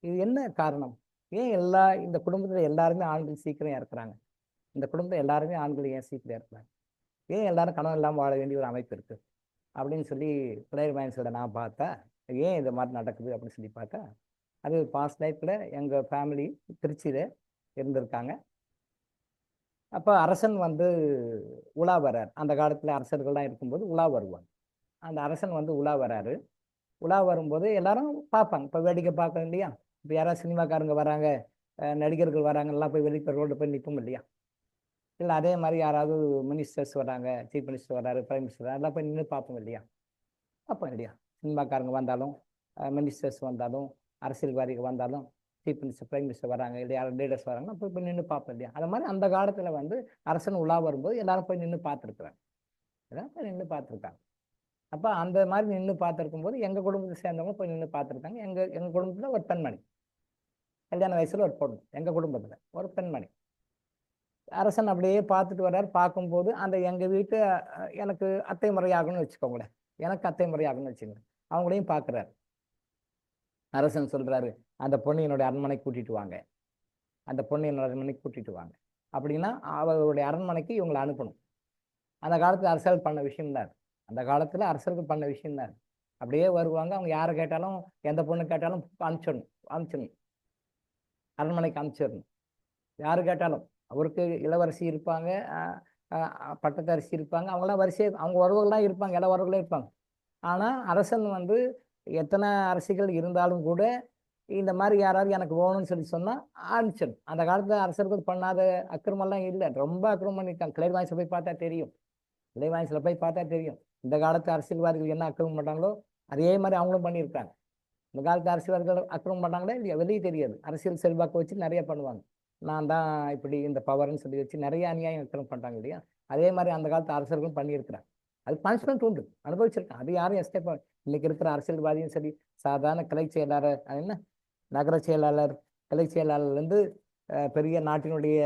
இது என்ன காரணம்? ஏன் இந்த குடும்பத்தில் எல்லாருமே ஆண்கள் சீக்கிரம் இறக்குறாங்க? இந்த குடும்பத்தில் எல்லாருமே ஆண்கள் ஏன் சீக்கிரம் இறக்குறாங்க? ஏன் எல்லாரும் கணவன் இல்லாமல் வாழ வேண்டிய ஒரு அமைப்பு இருக்குது? அப்படின்னு சொல்லி பிளேயர் மைன்ஸில் நான் பார்த்தா ஏன் இந்த மாதிரி நடக்குது அப்படின்னு சொல்லி பார்த்தா அது பாஸ்ட் லைஃப்பில் எங்கள் ஃபேமிலி திருச்சியில் இருந்திருக்காங்க. அப்போ அரசன் வந்து உலா வர்றார். அந்த காலத்தில் அரசர்கள்லாம் இருக்கும்போது உலா வருவாங்க. அந்த அரசன் வந்து உலா வராரு. உலா வரும்போது எல்லாரும் பார்ப்பாங்க. இப்போ வேடிக்கை பார்க்க இல்லையா? இப்போ யாராவது சினிமாக்காரங்க வராங்க, நடிகர்கள் வராங்கலாம் போய் வெளியே ரோட்டில் போய் நிற்போம் இல்லையா? இல்லை அதே மாதிரி யாராவது மினிஸ்டர்ஸ் வராங்க, சீஃப் மினிஸ்டர் வராரு, பிரைம் மினிஸ்டர் வராரு, எல்லாம் போய் நின்று பார்ப்போம் இல்லையா? பார்ப்போம் இல்லையா? சினிமாக்காரங்க வந்தாலும், மினிஸ்டர்ஸ் வந்தாலும், அரசியல்வாதிகள் வந்தாலும், சீஃப் மினிஸ்டர் பிரைம் மினிஸ்டர் வராங்க இல்லை யாரும் லீடர்ஸ் வராங்கன்னா போய் நின்று பார்ப்போம் இல்லையா? அது மாதிரி அந்த காலத்தில் வந்து அரசன் உலா வரும்போது எல்லாரும் போய் நின்று பார்த்துருக்குறாங்க. எல்லாரும் போய் நின்று பார்த்துருக்காங்க. அப்போ அந்த மாதிரி நின்று பார்த்துருக்கும் போது எங்கள் குடும்பத்தை சேர்ந்தவங்க போய் நின்று பார்த்துருக்காங்க. எங்கள் குடும்பத்தில் ஒரு பெண்மணி, கல்யாண வயசில் ஒரு பொண்ணு, எங்கள் குடும்பத்தில் ஒரு பெண்மணி. அரசன் அப்படியே பார்த்துட்டு வர்றாரு. பார்க்கும்போது அந்த எங்கள் வீட்டு எனக்கு அத்தை முறையாகணும்னு வச்சுக்கோங்களேன், எனக்கு அத்தை முறையாகணும்னு வச்சுக்கோங்க, அவங்களையும் பார்க்குறாரு. அரசன் சொல்கிறாரு, அந்த பொண்ணு என்னுடைய அரண்மனைக்கு கூட்டிகிட்டு வாங்க, அந்த பொண்ணு என்னோட அரண்மனைக்கு கூட்டிகிட்டு வாங்க அப்படின்னா அவருடைய அரண்மனைக்கு இவங்களை அனுப்பணும். அந்த காலத்தில் அரசர்கள் பண்ண விஷயம்தான், அந்த காலத்தில் அரசர்கள் பண்ண விஷயம்தான். அப்படியே வருவாங்க, அவங்க யாரை கேட்டாலும் எந்த பொண்ணு கேட்டாலும் அனுப்பிச்சிடணும், அரண்மனைக்கு அனுப்பிச்சிடணும். யாரு கேட்டாலும் அவருக்கு இளவரசி இருப்பாங்க, பட்டத்தரசி இருப்பாங்க, அவங்களாம் வரிசை அவங்க உறவுகள்லாம் இருப்பாங்க, எல்லா உறவுகளும் இருப்பாங்க. ஆனால் அரசன் வந்து எத்தனை அரசிகள் இருந்தாலும் கூட இந்த மாதிரி யாராவது எனக்கு வேணும்னு சொல்லி சொன்னால் அனுப்பிச்சிடும். அந்த காலத்தில் அரசர்கள் பண்ணாத அக்கிரமெல்லாம் இல்லை, ரொம்ப அக்கிரமம் பண்ணியிருக்காங்க. கிளைவாய்ஸில் போய் பார்த்தா தெரியும், கிளைவாய்ஸில் போய் பார்த்தா தெரியும் இந்த காலத்து அரசியல்வாதிகள் என்ன அக்கிரமம் பண்ணாங்களோ அதே மாதிரி அவங்களும் பண்ணியிருக்காங்க. இந்த காலத்து அரசியல்வாதிகள் அக்கிரமம் பண்ணாங்களே இல்லையா வெளியே தெரியாது. அரசியல் செல்வாக்கு வச்சு நிறைய பண்ணுவாங்க, நான் தான் இப்படி இந்த பவர்னு சொல்லி வச்சு நிறைய அநியாயம் அக்கிரமம் பண்ணுறாங்க இல்லையா? அதே மாதிரி அந்த காலத்து அரசர்களும் பண்ணியிருக்கிறாங்க. அது பனிஷ்மெண்ட் உண்டு, அனுபவிச்சிருக்காங்க. அது யாரும் எஸ்கேப் இன்னைக்கு இருக்கிற அரசியல்வாதியும் சரி, சாதாரண கிளை செயலாளர், அது என்ன நகர செயலாளர், கிளை செயலாளர்லேருந்து பெரிய நாட்டினுடைய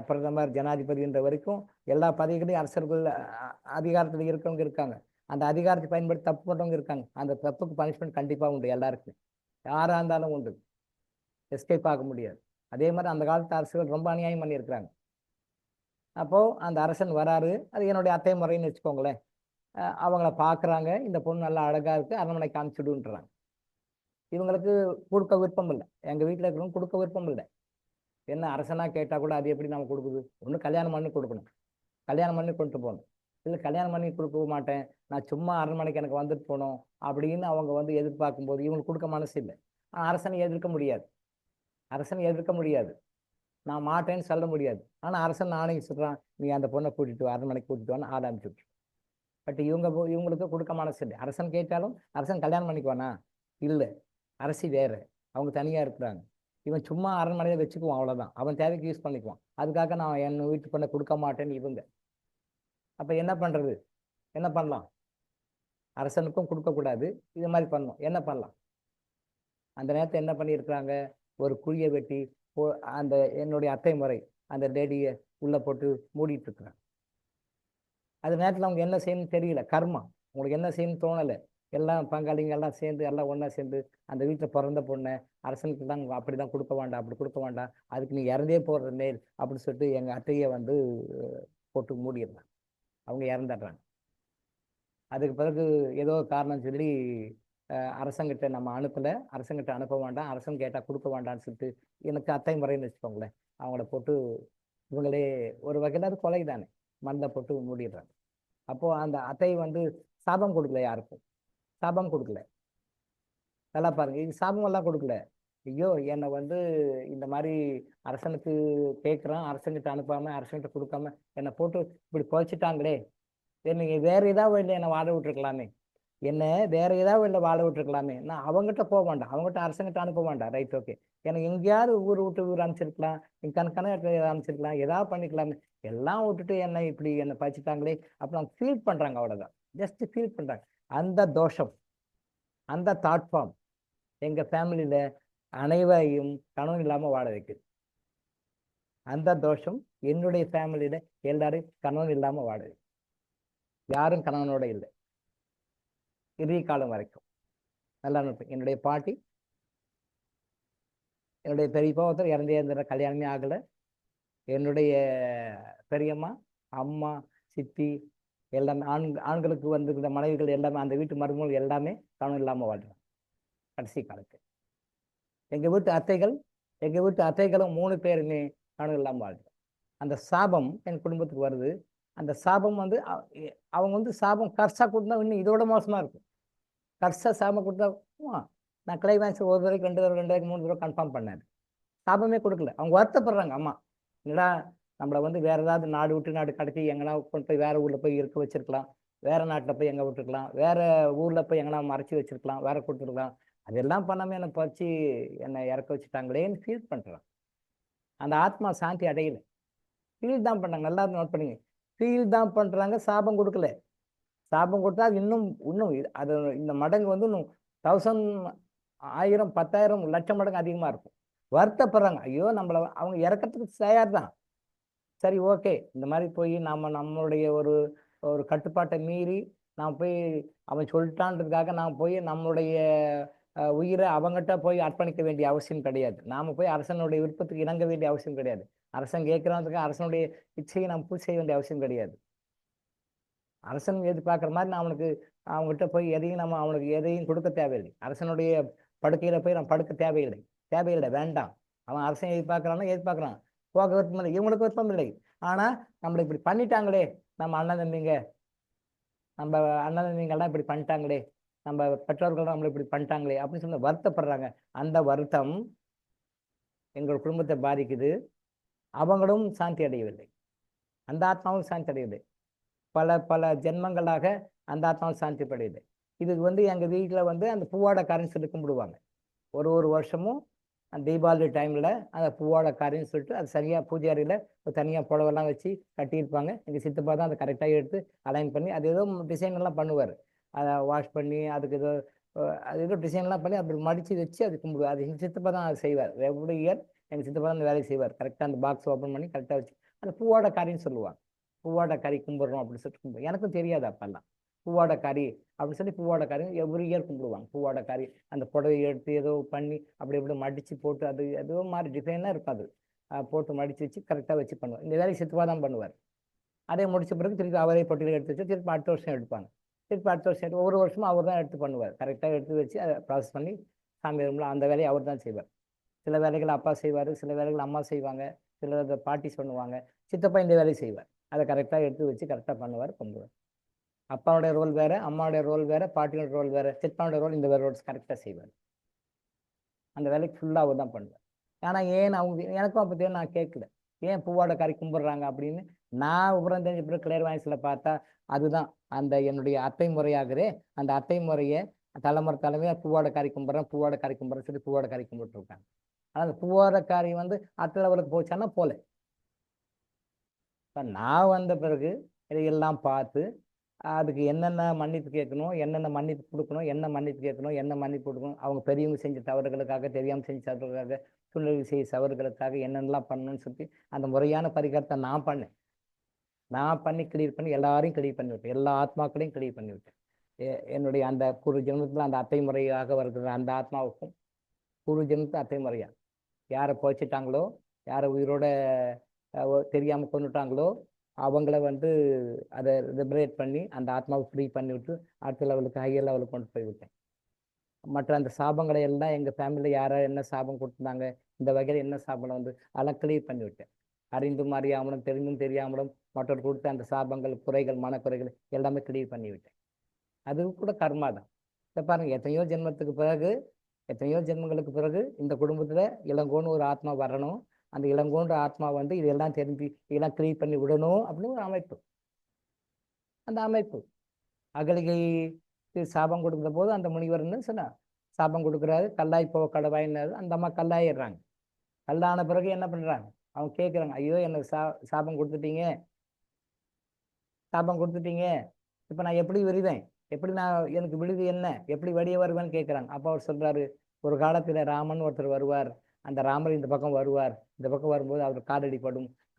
பிரதமர், ஜனாதிபதி என்ற வரைக்கும் எல்லா பதவிகளையும் அரசர்கள் அதிகாரத்தில் இருக்கிறவங்க இருக்காங்க. அந்த அதிகாரத்தை பயன்படுத்தி தப்பு பண்ணுறவங்க இருக்காங்க. அந்த தப்புக்கு பனிஷ்மெண்ட் கண்டிப்பாக உண்டு, எல்லாருக்கும் யாராக இருந்தாலும் உண்டு, எஸ்கேப் ஆக முடியாது. அதே மாதிரி அந்த காலத்து அரசுகள் ரொம்ப அநியாயம் பண்ணியிருக்கிறாங்க. அப்போது அந்த அரசன் வராரு, அது என்னுடைய அத்தை முறைன்னு வச்சுக்கோங்களேன். அவங்கள பார்க்குறாங்க, இந்த பொண்ணு நல்லா அழகாக இருக்குது, அரண்மனைக்கு காமிச்சுடுன்றாங்க. இவங்களுக்கு கொடுக்க விருப்பம் இல்லை, எங்கள் வீட்டில் இருக்கிறவங்க கொடுக்க விருப்பம் இல்லை. என்ன அரசனாக கேட்டால் கூட அது எப்படி நம்ம கொடுக்குது? ஒன்று கல்யாணம் பண்ணி கொடுக்கணும், கல்யாணம் பண்ணி கொண்டு போகணும். இல்லை கல்யாணம் பண்ணி கொடுக்க மாட்டேன், நான் சும்மா அரண்மனைக்கு எனக்கு வந்துட்டு போகணும் அப்படின்னு அவங்க வந்து எதிர்பார்க்கும்போது இவங்களுக்கு கொடுக்க மனசு இல்லை. அரசனை எதிர்க்க முடியாது, அரசனை எதிர்க்க முடியாது, நான் மாட்டேன்னு சொல்ல முடியாது. ஆனால் அரசன் ஆணையம் சொல்கிறான், நீ அந்த பொண்ணை கூட்டிட்டு வா, அரண்மனைக்கு கூட்டிட்டு வான்னு ஆரம்பிச்சுட்டு. பட் இவங்களுக்கு கொடுக்க மனசு இல்லை. அரசன் கேட்டாலும் அரசன் கல்யாணம் பண்ணிக்குவானா? இல்லை, அரசி வேறு, அவங்க தனியாக இருக்கிறாங்க. இவன் சும்மா அரண்மனையில் வச்சுக்குவான், அவ்வளோதான், அவன் தேவைக்கு யூஸ் பண்ணிக்குவான். அதுக்காக நான் என் வீட்டு பொண்ணை கொடுக்க மாட்டேன்னு இவங்க. அப்போ என்ன பண்ணுறது? என்ன பண்ணலாம்? அரசனுக்கும் கொடுக்கக்கூடாது, இது மாதிரி பண்ணணும், என்ன பண்ணலாம்? அந்த நேரத்தை என்ன பண்ணியிருக்கிறாங்க, ஒரு குழியை வெட்டி அந்த என்னுடைய அத்தை முறை அந்த லேடியை உள்ளே போட்டு மூடிட்டு இருக்கிறாங்க. அது நேரத்தில் அவங்க என்ன செய்யணும்னு தெரியல, கர்மா உங்களுக்கு என்ன செய்யணும்னு தோணலை. எல்லாம் பங்காளிங்க எல்லாம் சேர்ந்து எல்லாம் ஒன்றா சேர்ந்து அந்த வீட்டில் பிறந்த பொண்ணை அரசனுக்கு தான் அப்படி தான் கொடுக்க வேண்டாம், அப்படி கொடுக்க வேண்டாம், அதுக்கு நீ இறந்தே போடுற நேர் அப்படின்னு சொல்லிட்டு எங்கள் அத்தையை வந்து போட்டு மூடிடுறாங்க. அவங்க இறந்துடுறாங்க. அதுக்கு பிறகு ஏதோ காரணம் சொல்லி அரசங்கிட்ட நம்ம அனுப்பலை, அரசங்கிட்ட அனுப்ப வேண்டாம், அரசன் கேட்டால் கொடுக்க வேண்டாம்னு சொல்லிட்டு எனக்கு அத்தை முறைன்னு வச்சுக்கோங்களேன், அவங்கள போட்டு இவங்களே ஒரு வகையில் அது கொலை தானே, மண்ணில் போட்டு மூடிடுறாங்க. அப்போது அந்த அத்தை வந்து சாபம் கொடுக்கல, யாருக்கும் சாபம் கொடுக்கல. நல்லா பாருங்க, இது சாபம் எல்லாம் கொடுக்கல. ஐயோ என்னை வந்து இந்த மாதிரி அரசனுக்கு கேட்குறான், அரசன்கிட்ட அனுப்பாமல் அரசன்கிட்ட கொடுக்காம என்னை போட்டு இப்படி குறைச்சிட்டாங்களே, நீங்கள் வேற ஏதாவது இல்லை என்னை வாழ விட்டுருக்கலாமே, என்ன வேற ஏதாவது இல்லை வாழ விட்டுருக்கலாமே, நான் அவங்ககிட்ட போக வேண்டாம், அவங்ககிட்ட அரசங்கிட்ட அனுப்ப வேண்டாம், ரைட் ஓகே, எனக்கு எங்கேயாவது ஊர் விட்டு ஊர் அனுப்பிச்சிருக்கலாம், கணக்கான அனுப்பிச்சிருக்கலாம், ஏதாவது பண்ணிக்கலாமே, எல்லாம் விட்டுட்டு என்னை பழிச்சிட்டாங்களே அப்படின்னு ஃபீல் பண்ணுறாங்க, அவ்வளோதான், ஜஸ்ட் ஃபீல் பண்ணுறாங்க. அந்த தோஷம், அந்த தாட் ஃபார்ம் எங்கள் ஃபேமிலியில் அனைவரையும் கணவன் இல்லாமல் வாழ வைக்குது. அந்த தோஷம் என்னுடைய ஃபேமிலியில் எல்லாரும் கணவன் இல்லாமல் வாழ வைக்குது. யாரும் கணவனோட இல்லை இறுதி காலம் வரைக்கும். நல்லா நினைப்பேன். என்னுடைய பாட்டி, என்னுடைய பெரியப்பா ஒருத்தர் இறந்தே இருந்த கல்யாணமே ஆகலை. என்னுடைய பெரியம்மா, அம்மா, சித்தி, எல்லாமே ஆண்களுக்கு வந்து இந்த மனைவிகள் எல்லாமே அந்த வீட்டு மருமகள் எல்லாமே கவனம் இல்லாமல் வாழ்றாங்க கடைசி காலத்து. எங்கள் வீட்டு அத்தைகளும் 3 பேருமே கவனம் இல்லாமல் வாழ்றாங்க. அந்த சாபம் என் குடும்பத்துக்கு வருது. அந்த சாபம் வந்து அவங்க வந்து சாபம் கர்சா கொடுத்தா இன்னும் இதோட மோசமா இருக்கும். கர்சா சாபம் கொடுத்தா நான் கிளைமேக்ஸ் 1 தடவைக்கு 2 தடவை 2 தடவைக்கு 3 தடவை கன்ஃபார்ம் பண்ணேன். சாபமே கொடுக்கல. அவங்க வருத்தப்படுறாங்க. அம்மா என்னடா நம்மளை வந்து வேற ஏதாவது நாடு விட்டு நாடு கடத்தி எங்கன்னா கொண்டு போய் வேற ஊர்ல போய் இருக்க வச்சிருக்கலாம், வேற நாட்டில் போய் எங்க விட்டுருக்கலாம், வேற ஊர்ல போய் எங்கன்னா மறைச்சி வச்சிருக்கலாம், வேற கொடுத்துருக்கலாம். அதெல்லாம் பண்ணாம என்னை பறிச்சு என்னை இறக்க வச்சுட்டாங்களேன்னு ஃபீல் பண்றான். அந்த ஆத்மா சாந்தி அடையல. ஃபீல் தான் பண்ணாங்க. நல்லா நோட் பண்ணுங்க. ஃபீல் தான் பண்றாங்க. சாபம் கொடுக்கல. சாபம் கொடுத்தா இன்னும் அது இந்த மடங்கு வந்து இன்னும் 1000 1000 10,000 லட்சம் மடங்கு அதிகமா இருக்கும். வருத்தப்படுறாங்க. ஐயோ நம்மளை அவங்க இறக்கிறதுக்கு தயார் தான். சரி ஓகே, இந்த மாதிரி போய் நம்மளுடைய ஒரு கட்டுப்பாட்டை மீறி நான் போய் அவன் சொல்லிட்டான்றதுக்காக நான் போய் நம்மளுடைய உயிரை அவங்ககிட்ட போய் அர்ப்பணிக்க வேண்டிய அவசியம் கிடையாது. நாம போய் அரசனுடைய விருப்பத்துக்கு இணங்க வேண்டிய அவசியம் கிடையாது. அரசன் கேட்கறதுக்கு அரசனுடைய இச்சையை நாம் பூர்த்தி செய்ய வேண்டிய அவசியம் கிடையாது. அரசன் எதிர்பார்க்குற மாதிரி நான் அவங்ககிட்ட போய் அவனுக்கு எதையும் கொடுக்க தேவையில்லை. அரசனுடைய படுக்கையில போய் நான் படுக்க தேவையில்லை, வேண்டாம். அவன் அரசன் எதிர்பார்க்குறான் போக விருப்பம் இல்லை, இவங்களுக்கு விருப்பம் இல்லை. ஆனா நம்மளை இப்படி பண்ணிட்டாங்களே, நம்ம அண்ணன் தம்பிங்கெல்லாம் இப்படி பண்ணிட்டாங்களே, நம்ம பெற்றோர்கள் நம்மளை இப்படி பண்ணிட்டாங்களே அப்படின்னு சொல்லி வருத்தப்படுறாங்க. அந்த வருத்தம் எங்கள் குடும்பத்தை பாதிக்குது. அவங்களும் சாந்தி அடையவில்லை, அந்த ஆத்மாவும் சாந்தி அடையவில்லை. பல ஜென்மங்களாக அந்த ஆத்மாவும் சாந்தி அடையுது. இதுக்கு வந்து எங்க வீட்டில் வந்து அந்த பூவாட காரியம் சொல்லி கும்பிடுவாங்க. ஒரு வருஷமும் தீபாவளி டைம்ல அந்த பூவாட காரியம் சொல்லிட்டு அது சரியா பூஜை அறையில தனியாக புடவெல்லாம் வச்சு கட்டியிருப்பாங்க. எங்கள் சித்தப்பா தான் அதை கரெக்டாக எடுத்து அலைன் பண்ணி அது ஏதோ டிசைன் எல்லாம் பண்ணுவார். அதை வாஷ் பண்ணி அதுக்கு ஏதோ டிசைன்லாம் பண்ணி அப்படி மடித்து வச்சு அது கும்பிடுவார். அது எங்கள் சித்தப்பா தான் அதை செய்வார். எவ்ரி இயர் எங்கள் சித்தப்பா தான் அந்த வேலையை செய்வார். கரெக்டாக அந்த பாக்ஸ் ஓப்பன் பண்ணி கரெக்டாக வச்சு அந்த பூவாட காரியம் சொல்லுவாங்க. பூவாட கறி கும்பிட்றோம் அப்படின்னு சொல்லிட்டு கும்பிடுவோம். எனக்கும் தெரியாது அப்பெல்லாம். பூவாட கறி அப்படின்னு சொல்லி பூவாட கறி எவ்ரி இயர் கும்பிடுவாங்க. பூவாட கறி அந்த புடவையை எடுத்து ஏதோ பண்ணி அப்படி மடித்து போட்டு அது ஏதோ மாதிரி டிசைனாக இருக்கும். அது போட்டு மடித்து வச்சு கரெக்டாக வச்சு பண்ணுவார். இந்த வேலையை சித்தப்பா தான் பண்ணுவார். அதே முடிச்ச பிறகு திருப்பி அவரே பொட்டியில் எடுத்து வச்சு திருப்பி அடுத்த வருஷம் எடுப்பாங்க. திருப்பி அடுத்த வருஷம் ஒரு வருஷமும் அவர் தான் எடுத்து பண்ணுவார். கரெக்டாக எடுத்து வச்சு அதை ப்ராசஸ் பண்ணி சாமி ரூமில் அந்த வேலையை அவர் தான் செய்வார். சில வேலைகள் அப்பா செய்வார், சில வேலைகள் அம்மா செய்வாங்க, சில பாட்டி பண்ணுவாங்க. சித்தப்பா இந்த வேலையை செய்வார். அதை கரெக்டாக எடுத்து வச்சு கரெக்டாக பண்ணுவார், பண்ணுவார். அப்பாவுடைய ரோல் வேற, அம்மாவுடைய ரோல் வேற, பாட்டியோட ரோல் வேற, சித்தாவுடைய ரோல் இந்த வேற ரோல்ஸ் கரெக்டாக செய்வார். அந்த வேலைக்கு ஃபுல்லாக அவர் தான் பண்ணுவார். ஆனால் ஏன் எனக்கும் அப்போ தெரியும், நான் கேட்கல ஏன் பூவாட கறி கும்பிட்றாங்க அப்படின்னு. நான் விவரம் தெரிஞ்ச பிறகு கிளியர் வாய்ஸில் பார்த்தா அதுதான் அந்த என்னுடைய அத்தை முறையாகிறே. அந்த அத்தை முறையை தலைமையாக பூவாட கறி கும்பிட்றேன் சொல்லி பூவாட கறி கும்பிட்டுருக்காங்க. ஆனால் பூவாட கறி வந்து அத்தை லெவலுக்கு போச்சான்னா போல. இப்போ நான் வந்த பிறகு இதையெல்லாம் பார்த்து அதுக்கு என்னென்ன மன்னிப்பு கேட்கணும், என்னென்ன மன்னிப்பு கொடுக்கணும், என்ன மன்னிப்பு கொடுக்கணும், அவங்க பெரியவங்க செஞ்ச தவறுகளுக்காக, தெரியாமல் செஞ்ச தவறுகளுக்காக, சூழ்நிலை செய்ய தவறுகளுக்காக என்னென்னலாம் பண்ணணும்னு சொல்லி அந்த முறையான பரிகாரத்தை நான் பண்ணி கிளியர் பண்ணி எல்லாரையும் கிளியர் பண்ணி விட்டேன். எல்லா ஆத்மாக்களையும் கிளியர் பண்ணி விட்டேன். என்னுடைய அந்த பூர்வ ஜென்மத்தில் அந்த அத்தை முறையாக வருகிற அந்த ஆத்மாவுக்கும் பூர்வ ஜென்மத்தில் அத்தை முறையா யாரை போய்ச்சிட்டாங்களோ, யாரை உயிரோட தெரியாமல் கொண்டுட்டாங்களோ அவங்கள வந்து அதை லிபரேட் பண்ணி அந்த ஆத்மாவை ஃப்ரீ பண்ணி விட்டு அடுத்த லெவலுக்கு ஹையர் லெவலுக்கு கொண்டு போய் விட்டேன். மற்ற அந்த சாபங்களை எல்லாம் எங்கள் ஃபேமிலியில் யாரை என்ன சாபம் கொடுத்துருந்தாங்க, இந்த வகையில் என்ன சாபங்களை வந்து அதெல்லாம் கிளியர் பண்ணி விட்டேன். அறிந்தும் அறியாமலும் தெரிந்தும் தெரியாமலும் மற்றவர் கொடுத்த அந்த சாபங்கள், குறைகள், மனக்குறைகள் எல்லாமே கிளியர் பண்ணி விட்டேன். அது கூட கர்மா தான். இதை பாருங்க, எத்தனையோ ஜென்மங்களுக்கு பிறகு இந்த குடும்பத்தில் இளங்கோன்னு ஒரு ஆத்மா வரணும். அந்த இளங்கோன்ற ஆத்மா வந்து இதெல்லாம் தெரிஞ்சு இதெல்லாம் கிளியர் பண்ணி விடணும் அப்படின்னு ஒரு அமைப்பு. அந்த அமைப்பு அகலிகை சாபம் கொடுக்குற போது அந்த முனிவர்னு சொன்னா சாபம் கொடுக்குறாரு. கல்லாய் போக கடவாயின்னாரு. அந்த அம்மா கல்லாயிடுறாங்க. கல்லான பிறகு என்ன பண்றாங்க, அவங்க கேட்குறாங்க, ஐயோ எனக்கு சாபம் கொடுத்துட்டீங்க, இப்போ நான் எப்படி விரிவேன், எப்படி எனக்கு விடுதி என்ன, எப்படி வெளியே வருவேன்னு கேட்குறாங்க. அப்போ அவர் சொல்றாரு, ஒரு காலத்தில் ராமன் ஒருத்தர் வருவார். அந்த ராமர் இந்த பக்கம் வருவார். இந்த பக்கம் வரும்போது அவர்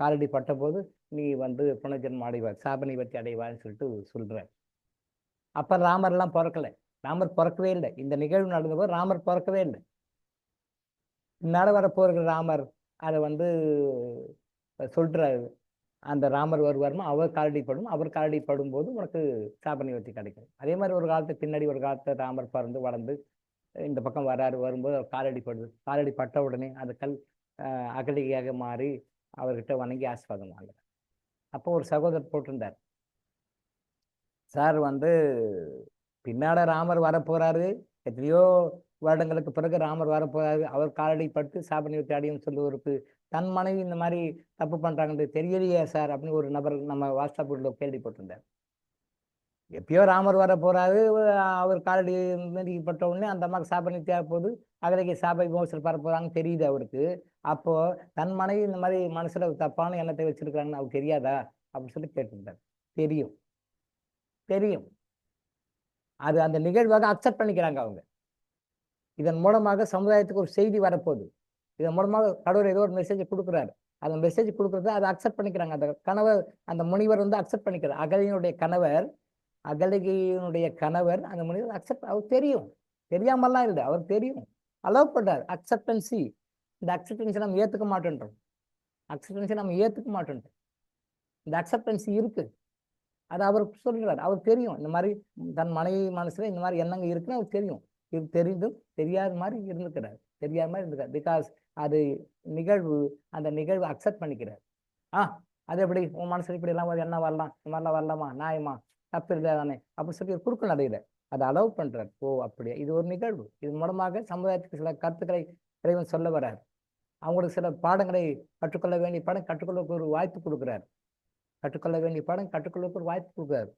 காலடி பட்ட போது நீ வந்து புனர்ஜென்மம் அடைவார், சாப நிவர்த்தி அடைவார்னு சொல்றார். அப்ப ராமர்லாம் பிறக்கவே இல்லை. இந்த நிகழ்வு நடந்த போது ராமர் பிறக்கவே இல்லை. இந்நாள் வரப்போகிற ராமர் அதை வந்து சொல்றாரு. அந்த ராமர் வருவாருமா, அவர் காலடி படும், அவர் காலடி படும்போது உனக்கு சாப நிவர்த்தி கிடைக்கும். அதே மாதிரி ஒரு காலத்து பின்னாடி ஒரு காலத்துல ராமர் பறந்து வளர்ந்து இந்த பக்கம் வராரு, வரும்போது அவர் காலடி படுது, காலடி பட்ட உடனே அந்த கல் அகலியாக மாறி அவர்கிட்ட வணங்கி ஆசீர்வாதம் வாங்க. அப்போ ஒரு சகோதரர் போட்டிருந்தார், சார் பின்னாட ராமர் வரப்போறாரு, எத்தனையோ வருடங்களுக்கு பிறகு ராமர் வரப்போறாரு, அவர் காலடி பட்டு சாப நிவர்த்தி அடையும் சொல்லுவதற்கு தன் மனைவி இந்த மாதிரி தப்பு பண்றாங்கன்னு தெரியலையே சார் அப்படின்னு ஒரு நபர் நம்ம வாட்ஸ்அப் குரூப்ல கேள்விப்பட்டிருந்தார். எப்பயோ ராமர் வர போறாரு, அவர் காலடி மிதிக்கப்பட்ட உடனே அந்த அம்மாவுக்கு சாப நிவர்த்தி ஆக போகுது, அகலைக்கு சாப விமோசனம் பர போறாங்கன்னு தெரியுது அவருக்கு. அப்போ தன் மனைவி இந்த மாதிரி மனசுல தப்பான எண்ணத்தை வச்சிருக்காங்கன்னு அவருக்கு தெரியாதா அப்படின்னு சொல்லி கேட்டிருந்தார். தெரியும், தெரியும். அது அந்த நிகழ்வாக அக்செப்ட் பண்ணிக்கிறாங்க அவங்க. இதன் மூலமாக சமுதாயத்துக்கு ஒரு செய்தி வரப்போகுது. இதன் மூலமாக கடவுள் ஏதோ ஒரு மெசேஜ் கொடுக்குறாரு. அந்த மெசேஜ் கொடுக்குறத அதை அக்செப்ட் பண்ணிக்கிறாங்க. அந்த கணவர், அந்த முனிவர் அக்செப்ட் பண்ணிக்கிறார். அகலியினுடைய கணவர் அந்த முனிவர் அக்செப்ட், அவர் தெரியும், தெரியாமலாம் இல்லை, அவர் தெரியும், அலோவ் பண்றாரு. அக்செப்டன்சி. இந்த அக்செப்டன்ஸை நம்ம ஏற்றுக்க மாட்டேன்றோம். இந்த அக்செப்டன்சி இருக்கு, அது அவர் சொல்கிறார். அவர் தெரியும், இந்த மாதிரி தன் மனைவி மனசுல இந்த மாதிரி எண்ணங்க இருக்குன்னு அவர் தெரியும். இது தெரிந்தும் தெரியாத மாதிரி இருந்துக்கிறார், பிகாஸ் அது நிகழ்வு, அந்த நிகழ்வு அக்செப்ட் பண்ணிக்கிறார். அது எப்படி உன் மனசுல இப்படி எல்லாம் என்ன வரலாம், இந்த மாதிரிலாம் வரலாமா, நியாயமா, தப்பு இல்லை தானே அப்படின்னு சொல்லி ஒரு குறுக்கு நடையில அதை அலோவ் பண்றார். ஓ அப்படியே, இது ஒரு நிகழ்வு. இது மூலமாக சமுதாயத்துக்கு சில கருத்துக்களை இறைவன் சொல்ல வர்றார். அவங்களுக்கு சில பாடங்களை கற்றுக்கொள்ள வேண்டிய பாடம் கற்றுக்கொள்ள ஒரு வாய்ப்பு கொடுக்குறாரு.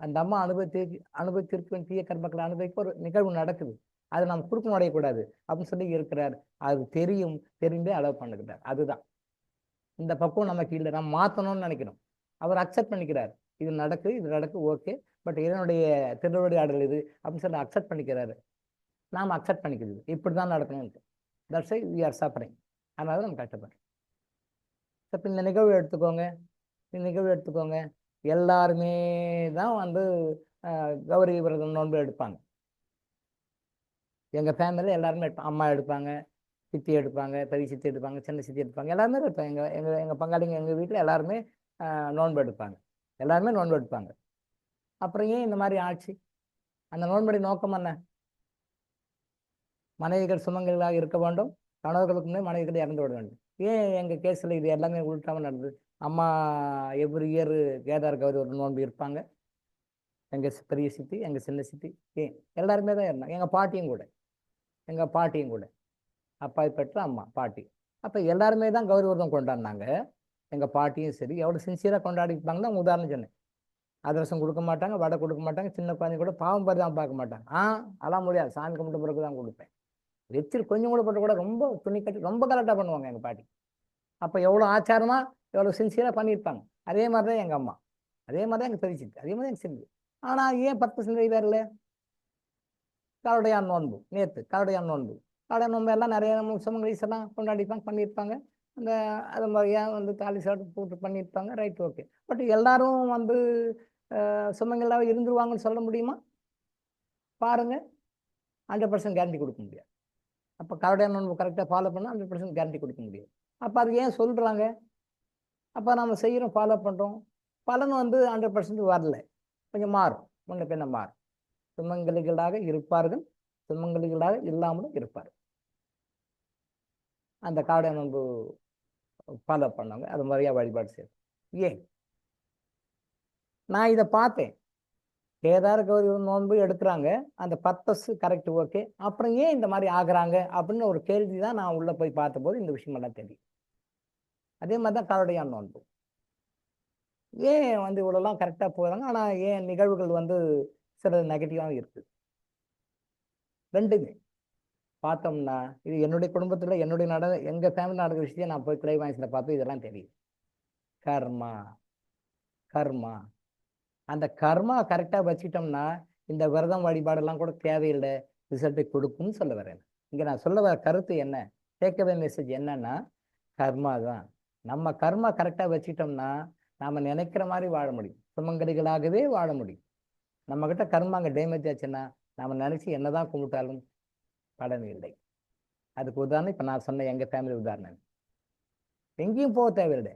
அந்த அம்மா அனுபவித்திருக்க தீய கர்மக்களை அனுபவிக்க ஒரு நிகழ்வு நடக்குது, அதை நம்ம குறுக்கம் அடையக்கூடாது அப்படின்னு சொல்லி இருக்கிறார். அது தெரிந்தே அலோவ் பண்ணுகிறார். அதுதான் இந்த பக்கம் நமக்கு இல்லை, நம்ம மாற்றணும்னு நினைக்கிறோம். அவர் அக்செப்ட் பண்ணிக்கிறார், இது நடக்கு ஓகே, பட் இதனுடைய திருவடி ஆடல் இது அப்படின்னு சொல்லி அக்செப்ட் பண்ணிக்கிறாரு. நாம் அக்செப்ட் பண்ணிக்கிறது இப்படி தான் நடக்கணும்னு. That's why we are suffering. அதனால நம்ம கஷ்டப்படுறோம். இப்போ இந்த நிகழ்வு எடுத்துக்கோங்க, எல்லாருமே தான் கௌரி விரதம் நோன்பு எடுப்பாங்க. எங்கள் ஃபேமிலியில் எல்லாருமே அம்மா எடுப்பாங்க, சித்தி எடுப்பாங்க, பெரிய சித்தி எடுப்பாங்க, சின்ன சித்தி எடுப்பாங்க, எல்லாருமே இருப்பாங்க. எங்கள் பங்காளிங்க எங்கள் வீட்டில் எல்லாருமே நோன்பு எடுப்பாங்க. அப்புறம் ஏன் இந்த மாதிரி ஆட்சி? அந்த நோன்புடைய நோக்கம் என்ன? மனைவிகள் சுமங்களாக இருக்க வேண்டும், கணவர்களுக்கு முன்னே மனைவிகள் இறந்து விட வேண்டும். ஏன் எங்கள் கேஸில் இது எல்லாமே உள்டாமல் நடந்தது? அம்மா எவ்ரி இயர் கேதார் கௌரி ஒரு நோன்பு இருப்பாங்க, எங்கள் பெரிய சித்தி, எங்கள் சின்ன சித்தி, ஏன் எல்லாருமே தான் இருந்தாங்க. எங்கள் பாட்டியும் கூட அப்பாவை பெற்ற அம்மா பாட்டி. அப்போ எல்லாருமே தான் கௌரி விரதம் கொண்டாடினாங்க. எங்கள் பாட்டியும் சரி எவ்வளோ சின்சியராக கொண்டாடிப்பாங்க தான் உதாரணம் சொன்னேன். அதிரசம் கொடுக்க மாட்டாங்க, வடை கொடுக்க மாட்டாங்க, சின்ன குழந்தைங்க கூட பாவம் பாரு தான் பார்க்க மாட்டாங்க. அதெல்லாம் முடியாது, சாமி கும்பிட்ட பிறகு தான் கொடுப்பேன். கொஞ்சம் கூட போட்டு கூட ரொம்ப துணி கட்டி ரொம்ப கரெக்டாக பண்ணுவாங்க எங்கள் பாட்டி. அப்போ எவ்வளோ ஆச்சாரமாக எவ்வளோ சின்சியராக பண்ணியிருப்பாங்க. அதே மாதிரி தான் எங்கள் அம்மா, அதே மாதிரி தான் எங்கள் பெரிய சித்தி, அதே மாதிரி தான் எங்கள் சிந்தி. ஆனால் ஏன் 10% வரல? காரடையான் நோன்பு, நேற்று காரடையான் நோன்பு எல்லாம் நிறைய சுமங்கலீஸ் எல்லாம் கொண்டாடிப்பாங்க, பண்ணியிருப்பாங்க. அது மாதிரியா தாலி சாட்டு போட்டு பண்ணியிருப்பாங்க, ரைட், ஓகே. பட் எல்லாரும் சுமங்களாக இருந்துருவாங்கன்னு சொல்ல முடியுமா? பாருங்க, 100% கேரண்டி கொடுக்க முடியாது. அப்போ காரடையான் நோன்பு கரெக்டாக ஃபாலோ பண்ணால் 100% கேரண்டி கொடுக்க முடியாது. அப்போ அது ஏன் சொல்கிறாங்க? அப்போ நம்ம செய்கிறோம், ஃபாலோ பண்ணுறோம், பலன் 100% வரல, கொஞ்சம் மாறும், முன்ன பின்ன மாறும். சுமங்கலிகளாக இருப்பார்கள், சுமங்கலிகளாக இல்லாமலும் இருப்பார்கள். அந்த காடை நோன்பு ஃபாலோ பண்ணவங்க அது மாதிரியா வழிபாடு செய்யும். ஏன் நான் இதை பார்த்தேன், கேதார கௌரி நோன்பு எடுக்கிறாங்க, அந்த பர்பஸ் கரெக்ட், ஓகே. அப்புறம் ஏன் இந்த மாதிரி ஆகுறாங்க அப்படின்னு ஒரு கேள்வி தான் நான் உள்ளே போய் பார்த்தபோது இந்த விஷயமெல்லாம் தெரியும். அதே மாதிரி தான் காரடையான் நோன்பு ஏன் இவ்வளோலாம் கரெக்டாக போகிறாங்க, ஆனால் ஏன் நிகழ்வுகள் சில நெகட்டிவாகவும் இருக்குது. ரெண்டுமே பார்த்தோம்னா இது என்னுடைய குடும்பத்தில் எங்கள் ஃபேமிலி நடக்கிற விஷயத்தையும் நான் போய் கிளைவாய்ஸில் பார்த்து இதெல்லாம் தெரியும். கர்மா அந்த கர்மா கரெக்டாக வச்சுட்டோம்னா இந்த விரதம் வழிபாடெல்லாம் கூட தேவையில்லை, ரிசல்ட்டை கொடுக்கும்னு சொல்ல வரேன். இங்கே நான் சொல்ல வர கருத்து என்ன, டேக்அவே மெசேஜ் என்னன்னா, கர்மா தான். நம்ம கர்மா கரெக்டாக வச்சுட்டோம்னா நாம் நினைக்கிற மாதிரி வாழ முடியும், சுமங்கலிகளாகவே வாழ முடியும். நம்மக்கிட்ட கர்மா அங்கே டேமேஜ் ஆச்சுன்னா நம்ம நினச்சி என்னதான் கும்பிட்டாலும் பலன் இல்லை. அதுக்கு உதாரணம் இப்போ நான் சொன்ன எங்கள் ஃபேமிலி உதாரணம். எங்கேயும் போக தேவையில்லை,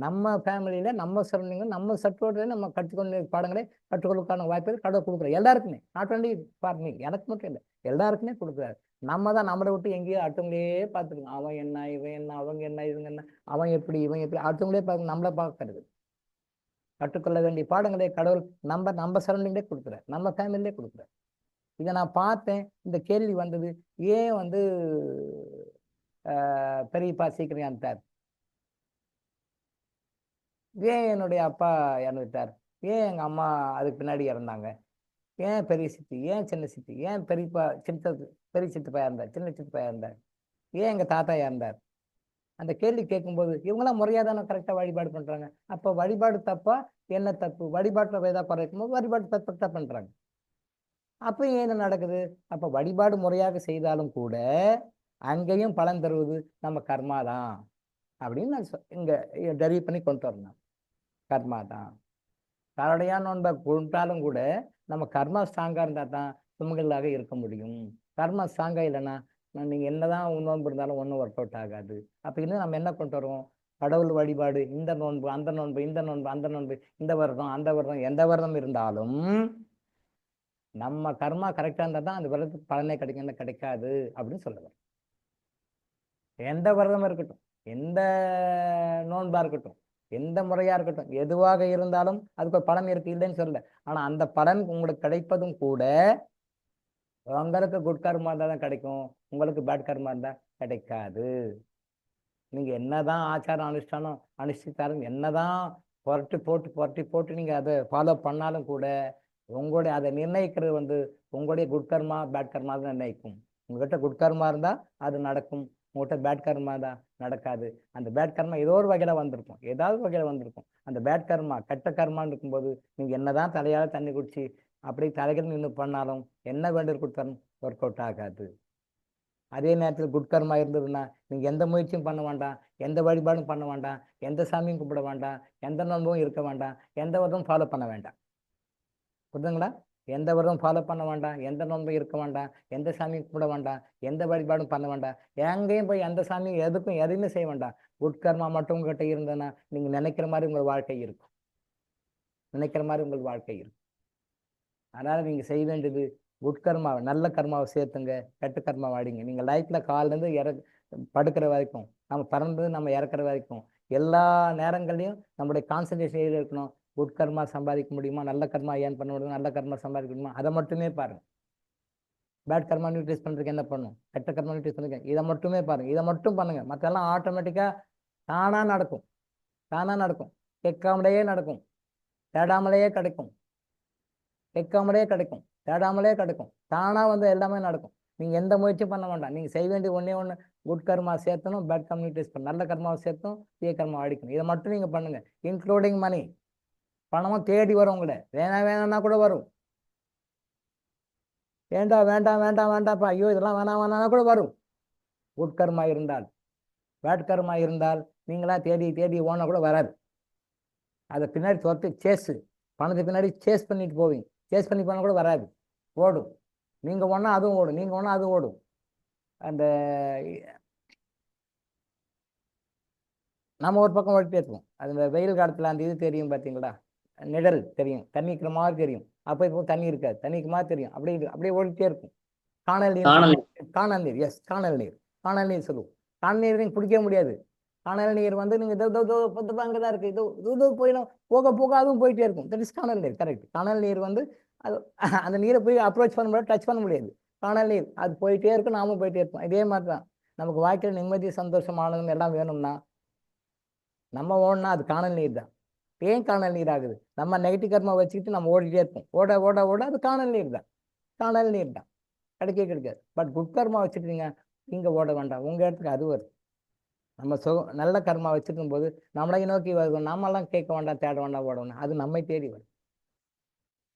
நம்ம ஃபேமிலியில நம்ம சரௌண்டிங்ல நம்ம சட்டோட நம்ம கற்றுக்கொண்டு பாடங்களை கற்றுக்கொள்ளுக்கான வாய்ப்புகள் கடவுள் கொடுக்குறாரு எல்லாருக்குமே. நாட் ஒன்லி ஃபார் மீ, எனக்கு மட்டும் இல்லை, எல்லாருக்குமே கொடுக்குறாரு. நம்ம தான் நம்மளை விட்டு எங்கேயோ அடுத்தவங்களே பார்த்துருக்கோம். அவன் என்ன, இவன் என்ன, அவங்க என்ன, இவங்க என்ன, அவன் எப்படி, இவன் எப்படி, அடுத்தவங்களே பார்க்க நம்மளை பார்க்கறது. கற்றுக்கொள்ள வேண்டிய பாடங்களை கடவுள் நம்ம சரௌண்டிங்லே கொடுக்குறாரு, நம்ம ஃபேமிலிலே கொடுக்குறாரு. இதை நான் பார்த்தேன். இந்த கேள்வி வந்தது, ஏன் வந்து பெரியப்பா சீக்கிரம் இறந்துட்டார், ஏன் என்னுடைய அப்பா இறந்துட்டார், ஏன் எங்கள் அம்மா அதுக்கு பின்னாடி இறந்தாங்க, ஏன் பெரிய சித்தி, ஏன் சின்ன சித்தி, ஏன் பெரியப்பா பெரிய சித்தப்பா இறந்தார், சின்ன சித்தப்பா இறந்தார், ஏன் எங்கள் தாத்தா இறந்தார். அந்த கேள்வி கேட்கும்போது இவங்களாம் முறையாக தானே கரெக்டாக வழிபாடு பண்ணுறாங்க. அப்போ வழிபாடு தப்பா, என்ன தப்பு, வழிபாட்டில் ஏதாவது குறைக்கும் போது வழிபாடு தப்பு பண்ணுறாங்க. அப்போ என்ன நடக்குது? அப்போ வழிபாடு முறையாக செய்தாலும் கூட அங்கேயும் பலன் தருவது நம்ம கர்மா தான் அப்படின்னு நான் இங்கே டெரிவ் பண்ணி கொண்டு வரணும். கர்மா தான் கரடையான நோன்பை கொண்டாலும் கூட நம்ம கர்மா ஸ்ட்ராங்காக இருந்தால் தான் சுமங்களாக இருக்க முடியும். கர்மா ஸ்ட்ராங்காக இல்லைன்னா நீங்கள் என்னதான் நோன்பு இருந்தாலும் ஒன்றும் ஒர்க் அவுட் ஆகாது. அப்போ இன்னும் நம்ம என்ன கொண்டு வருவோம்? கடவுள் வழிபாடு, இந்த நோன்பு அந்த நோன்பு, இந்த நோன்பு அந்த நோன்பு, இந்த விரதம் அந்த விரதம், எந்த விரதம் இருந்தாலும் நம்ம கர்மா கரெக்டாக இருந்தால் தான் அந்த விரதத்துக்கு பலனே கிடைக்கும், கிடைக்காது அப்படின்னு சொல்லுவார். எந்த விரதம் இருக்கட்டும், எந்த நோன்பா இருக்கட்டும், எந்த முறையா இருக்கட்டும், எதுவாக இருந்தாலும் அதுக்கு ஒரு பலன் இருக்கு, இல்லைன்னு சொல்லல. ஆனா அந்த பலன் உங்களுக்கு கிடைப்பதும் கூட உங்களுக்கு குட் கர்மா இருந்தால் தான் கிடைக்கும், உங்களுக்கு பேட் கர்மா இருந்தால் கிடைக்காது. நீங்க என்னதான் ஆச்சாரம் அனுஷ்டித்தாலும் என்னதான் புரட்டி போட்டு நீங்க அதை ஃபாலோ பண்ணாலும் கூட உங்களுடைய அதை நிர்ணயிக்கிறது வந்து உங்களுடைய குட் கர்மா பேட் கர்மா தான் நிர்ணயிக்கும். உங்ககிட்ட குட் கர்மா இருந்தா அது நடக்கும், உங்கள்கிட்ட பேட் கர்மா தான் நடக்காது. அந்த பேட் கர்மா ஏதோ ஒரு வகையில வந்திருக்கும், ஏதாவது வகையில வந்திருக்கும். அந்த பேட் கர்மா கெட்ட கர்மான்னு இருக்கும்போது நீங்க என்னதான் தலையால தண்ணி குடிச்சு அப்படி தலைகள் நின்று பண்ணாலும் என்ன வேண்டிய கொடுத்தாலும் ஒர்க் அவுட் ஆகாது. அதே நேரத்தில் குட் கர்மா இருந்ததுன்னா நீங்க எந்த முயற்சியும் பண்ண வேண்டாம், எந்த வழிபாடும் பண்ண வேண்டாம், எந்த சாமியும் கும்பிட வேண்டாம், எந்த நோன்பும் இருக்க வேண்டாம், எந்த விரதமும் ஃபாலோ பண்ண வேண்டாம். புரியுதுங்களா? எந்த விரதம் ஃபாலோ பண்ண வேண்டாம், எந்த நோன்பும் இருக்க வேண்டாம், எந்த சாமியும் கும்பிட வேண்டாம், எந்த வழிபாடும் பண்ண வேண்டாம், எங்கேயும் போய் எந்த சாமியும் எதுக்கும் எதையுமே செய்ய வேண்டாம். குட் கர்மா மட்டும் உங்ககிட்ட இருந்ததுன்னா நீங்க நினைக்கிற மாதிரி உங்கள் வாழ்க்கை இருக்கும், நினைக்கிற மாதிரி உங்கள் வாழ்க்கை இருக்கும். அதனால நீங்க செய்ய வேண்டியது குட் கர்மாவை, நல்ல கர்மாவை சேர்த்துங்க, கெட்ட கர்மா வாடிங்க. நீங்க லைஃப்ல காலிலேருந்து படுக்கிற வரைக்கும், நம்ம பறந்து நம்ம இறக்குற வரைக்கும் எல்லா நேரங்களையும் நம்மளுடைய கான்சன்ட்ரேஷன் இருக்கணும். குட் கர்மா சம்பாதிக்க முடியுமா, நல்ல கர்மா ஏன் பண்ண முடியும், நல்ல கர்மா சம்பாதிக்க முடியுமா, அதை மட்டுமே பாருங்க. பேட் கர்மா நியூட்ரிஸ் பண்றதுக்கு என்ன பண்ணும், கெட்ட கர்மா நியூட்ரிஸ் பண்ணுறதுக்கு இதை மட்டுமே பாருங்க, இதை மட்டும் பண்ணுங்க. மற்றெல்லாம் ஆட்டோமேட்டிக்கா தானா நடக்கும், தானா நடக்கும், கேட்காமலேயே நடக்கும், தேடாமலேயே கிடைக்கும், கேட்காமலே கிடைக்கும், தேடாமலே கிடைக்கும், தானா வந்து எல்லாமே நடக்கும். நீங்க எந்த முயற்சியும் பண்ண வேண்டாம். நீங்க செய்ய வேண்டிய ஒன்னே ஒன்று குட் கர்மா சேர்த்தணும், பேட் கம்யூனிட்டிஸ் பண்ண, நல்ல கர்மாவை சேர்த்தணும், தீய கர்மா அடிக்கணும். இதை மட்டும் நீங்க பண்ணுங்க. இன்க்ளூடிங் மணி, பணமும் தேடி வரும், உங்களை வேணாம்னா கூட வரும். வேண்டாம்ப்பா, ஐயோ இதெல்லாம் வேணாம்னா கூட வரும். குட் கர்மா இருந்தால். பேட் கர்மா இருந்தால் நீங்களா தேடி தேடி ஓன கூட வராது. அதை பின்னாடி துரத்து சேஸு, பணத்தை பின்னாடி சேஸ் பண்ணிட்டு போவீங்க, சேஸ் பண்ணி போனால் கூட வராது, ஓடும். நீங்கள் ஒன்றா அதுவும் ஓடும், நீங்கள் ஒன்றா அதுவும் ஓடும். அந்த நம்ம ஒரு பக்கம் ஓடிட்டே இருக்கோம். அது இந்த வெயில் காலத்தில் அந்த இது தெரியும் பார்த்தீங்களா, நிழல் தெரியும், தண்ணி இருக்கிற மாதிரி தெரியும். அப்போ இப்போ தண்ணி இருக்காது, தண்ணிக்கு மாதிரி தெரியும், அப்படியே ஓடிட்டே இருக்கும். காணல் நீர், காணல் நீர், எஸ் காணல் நீர், காணல் நீர் சொல்லுவோம். காணல் நீர் நீங்கள் பிடிக்க முடியாது. காணல் நீர் வந்து நீங்கள் அங்கே தான் இருக்குது, இதோ போயிடும், போக போக அதுவும் போயிட்டே இருக்கும். தட் இஸ் காணல் நீர், கரெக்ட். காணல் நீர் வந்து அது அந்த நீரை போய் அப்ரோச் பண்ண முடியாது, டச் பண்ண முடியாது. காணல் நீர் அது போயிட்டே இருக்கும், நாமும் போயிட்டே இருப்போம். இதே மாதிரி தான் நமக்கு வாழ்க்கையில் நிம்மதி, சந்தோஷம், ஆனந்தம் எல்லாம் வேணும்னா நம்ம ஓடனா அது காணல் நீர் தான். ஏன் காணல் நீர் ஆகுது? நம்ம நெகட்டிவ் கர்மா வச்சுக்கிட்டு நம்ம ஓடிட்டே இருப்போம், ஓட ஓட ஓட அது காணல் நீர் தான், காணல் நீர் தான், கிடைக்காது. பட் குட் கர்மா வச்சுட்டீங்க, நீங்க ஓட வேண்டாம், உங்க இடத்துக்கு அது வருது. நம்ம நல்ல கர்மா வச்சிருக்கும் போது நம்மளை நோக்கி வருவோம், நாமெல்லாம் கேட்க வேண்டாம், தேட வேண்டாம், ஓட வேண்டாம், அது நம்மை தேடி வரும்.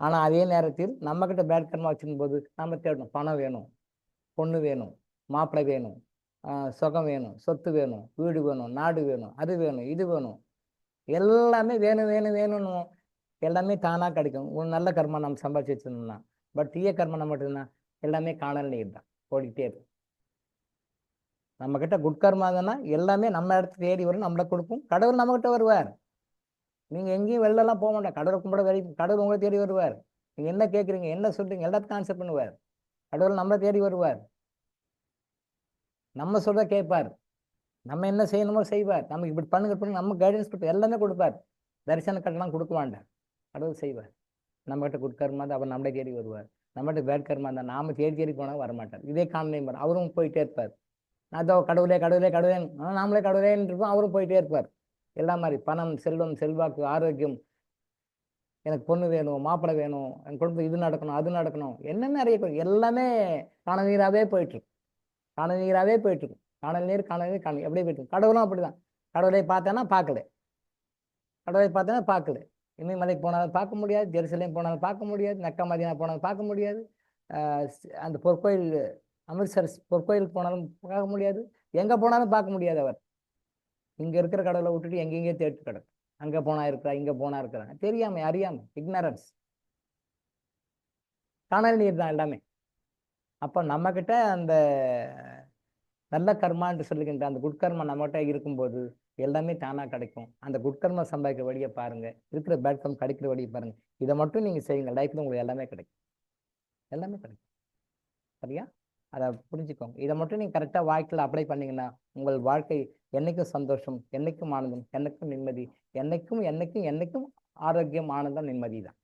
ஆனா அதே நேரத்தில் நம்ம கிட்ட பேட் கர்மா வச்சிருக்கும் போது நம்ம தேடணும், பணம் வேணும், பொண்ணு வேணும், மாப்பிள்ளை வேணும், சுகம் வேணும், சொத்து வேணும், வீடு வேணும், நாடு வேணும், அது வேணும், இது வேணும், எல்லாமே வேணும், எல்லாமே தானா கிடைக்கும். ஒரு நல்ல கர்மா நம்ம சம்பாதிச்சு வச்சிருந்தோம்னா. பட் தீய கர்மா நம்ம மட்டும்தான் எல்லாமே காணல் நீர் தான், ஓடிட்டே இருக்கும். நம்ம கிட்ட குட் கர்மா தானே எல்லாமே நம்ம இடத்துக்கு தேடி வரும், நம்மளை கொடுக்கும். கடவுள் நம்ம கிட்ட வருவார். நீங்க எங்கேயும் வெளிலலாம் போக மாட்டேன். கடவுள் கும்பிட கடவுள் உங்களை தேடி வருவார். நீங்க என்ன கேட்குறீங்க, என்ன சொல்றீங்க, எல்லாத்துக்கும் ஆன்சர் பண்ணுவார். கடவுள் நம்மளை தேடி வருவார். நம்ம சொல்ற கேட்பார். நம்ம என்ன செய்யணுமோ செய்வார். நமக்கு இப்படி பண்ணுங்க நம்ம கைடன்ஸ் கொடுத்து எல்லாமே கொடுப்பார். தரிசன கட்டணம் கொடுக்க வேண்டாம், கடவுள் செய்வார். நம்மகிட்ட குட் கர்மா தான் அவர் நம்மளே தேடி வருவார். நம்மகிட்ட பேட் கர்மா தான் நாம தேடி போனால் வரமாட்டார். இதே காரணம் அவரும் போயிட்டே இருப்பார். அதோ கடவுளே கடவுளே கடவுளே நாமளே கடவுளேன்னு இருப்போம், அவரும் போயிட்டே இருப்பார். எல்லா மாதிரி பணம், செல்வம், செல்வாக்கு, ஆரோக்கியம், எனக்கு பொண்ணு வேணும், மாப்பிள்ளை வேணும், என் குடும்பம் இது நடக்கணும், அது நடக்கணும், என்னென்ன நிறைய எல்லாமே காணல் நீராகவே போயிட்டுருக்கும். காணல் நீராகவே போயிட்டுருக்கும். காணல் நீர் காணல் நீர் காணல் அப்படியே போயிட்டு. கடவுளும் அப்படிதான். கடவுளை பார்த்தேன்னா பார்க்கல, கடவுளை பார்த்தேன்னா பார்க்கல. இமயமலைக்கு போனாலும் பார்க்க முடியாது, ஜெருசலேம் போனாலும் பார்க்க முடியாது, மெக்கா மதீனா போனாலும் பார்க்க முடியாது, அந்த பொற்கோயில் அமிர்தசர் பொற்கோயிலுக்கு போனாலும் பார்க்க முடியாது, எங்கே போனாலும் பார்க்க முடியாது. அவர் இங்கே இருக்கிற கடவுளை விட்டுட்டு எங்கெங்கே தேட்டு கிடக்கு. அங்கே போனா இருக்கிறா, இங்கே போனா இருக்கிறாங்க, தெரியாம அறியாம, இக்னரன்ஸ். காணல் நீர் தான் எல்லாமே. அப்போ நம்மக்கிட்ட அந்த நல்ல கர்மான்னு சொல்லுகின்ற அந்த குட்கர்மா நம்மகிட்ட இருக்கும்போது எல்லாமே தானாக கிடைக்கும். அந்த குட்கர்மா சம்பாதிக்கிற வழியை பாருங்க, இருக்கிற பேட் கர்மா கிடைக்கிற வழியை பாருங்க. இதை மட்டும் நீங்கள் செய்யுங்க, லைஃப்ல உங்களுக்கு எல்லாமே கிடைக்கும், எல்லாமே கிடைக்கும். சரியா? அதை புரிஞ்சுக்கோங்க. இதை மட்டும் நீங்கள் கரெக்டாக வாழ்க்கையில் அப்ளை பண்ணீங்கன்னா உங்கள் வாழ்க்கை என்னைக்கும் சந்தோஷம், என்னைக்கும் ஆனந்தம், என்னைக்கும் நிம்மதி, என்னைக்கும் என்னைக்கும் என்னைக்கும் ஆரோக்கியம், ஆனந்தம், நிம்மதி தான்.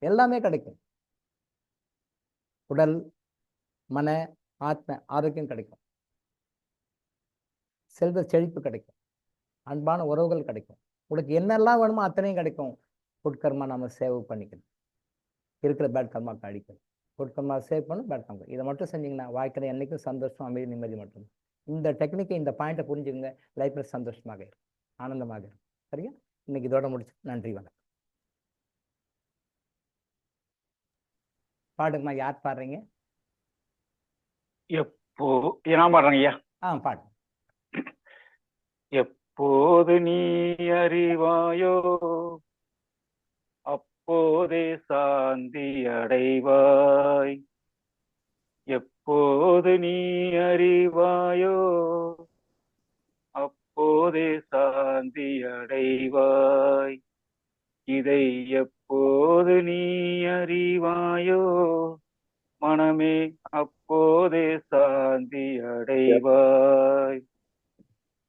எல்லாமே கிடைக்கும். உடல், மன, ஆத்ம ஆரோக்கியம் கிடைக்கும். செல்வ செழிப்பு கிடைக்கும். அன்பான உறவுகள் கிடைக்கும். உங்களுக்கு என்னெல்லாம் வேணுமோ அத்தனையும் கிடைக்கும். குட் கர்மா நம்ம சேவ் பண்ணிக்கணும், இருக்கிற பேட் கர்மாக்கு அடிக்கணும். குட் கர்மா சேவ் பண்ணும், பேட் கர்மா இதை மட்டும் செஞ்சீங்கன்னா வாழ்க்கையில் என்றைக்கும் சந்தோஷம், அமைதி, நிம்மதி மட்டும். இந்த டெக்னிக்கை, இந்த பாயிண்ட்டை புரிஞ்சுங்க, லைஃப்ல சந்தோஷமாக இருக்கும், ஆனந்தமாக இருக்கும். சரியா? இன்னைக்கு இதோட முடிச்சு. நன்றி, வணக்கம். பாடுங்கம்மா. யார் பாடுறீங்க? எப்போ நான் பாடுறேங்க ஐயா. பாடு. எப்போது நீ அறிவாயோ அப்போதே சாந்தி அடைவாய். எப்போது நீ அறிவாயோ அப்போதே சாந்தி அடைவாய். இதை எப்போது நீ அறிவாயோ மனமே அப்போதே சாந்தி அடைவாய்.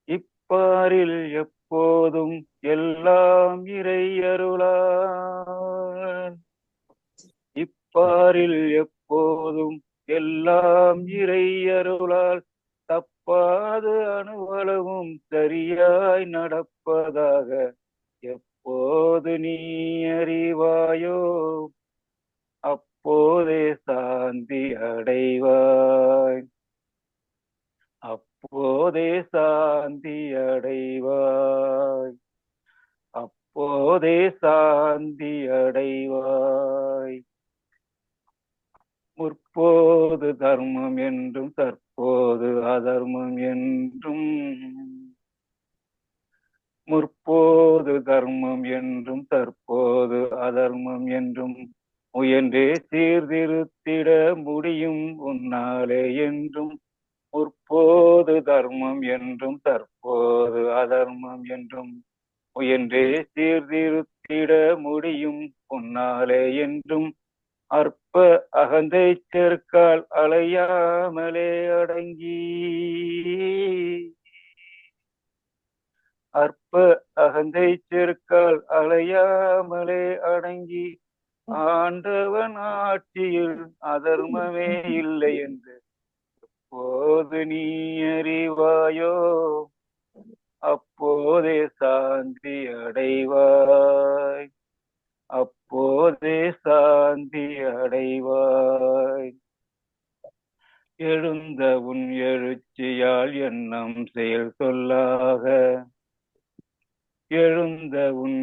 இப்பாரில் எப்போதும் எல்லாம் இறை அருளால். இப்பாரில் எப்போதும் எல்லாம் இறை அருளால் தப்பாது அணுவளவும் சரியாய் நடப்பதாக எப்போது நீ அறிவாயோ அப்போதே சாந்தி அடைவாய். அப்போதே சாந்தி அடைவாய். அப்போதே சாந்தி அடைவாய். முற்போது தர்மம் என்றும் தற்போது அதர்மம் என்றும். முற்போது தர்மம் என்றும் தற்போது அதர்மம் என்றும் முயன்றே சீர்திருத்திட முடியும் உன்னாலே என்றும். முற்போது தர்மம் என்றும் தற்போது அதர்மம் என்றும் முயன்றே சீர்திருத்திட முடியும் உன்னாலே என்றும். அற்ப அகந்தை செருக்கால் அலையாமலே அடங்கி. அற்ப அகந்தை செருக்கால் அலையாமலே அடங்கி ஆண்டவன் ஆட்சியில் அதர்மமே இல்லை என்று எப்போது நீ அறிவாயோ அப்போதே சாந்தி அடைவாய். அப்போதே சாந்தி அடைவாய். எழுந்த உன் எழுச்சியால் எண்ணம் செயல் சொல்லாக. எழுந்த உன்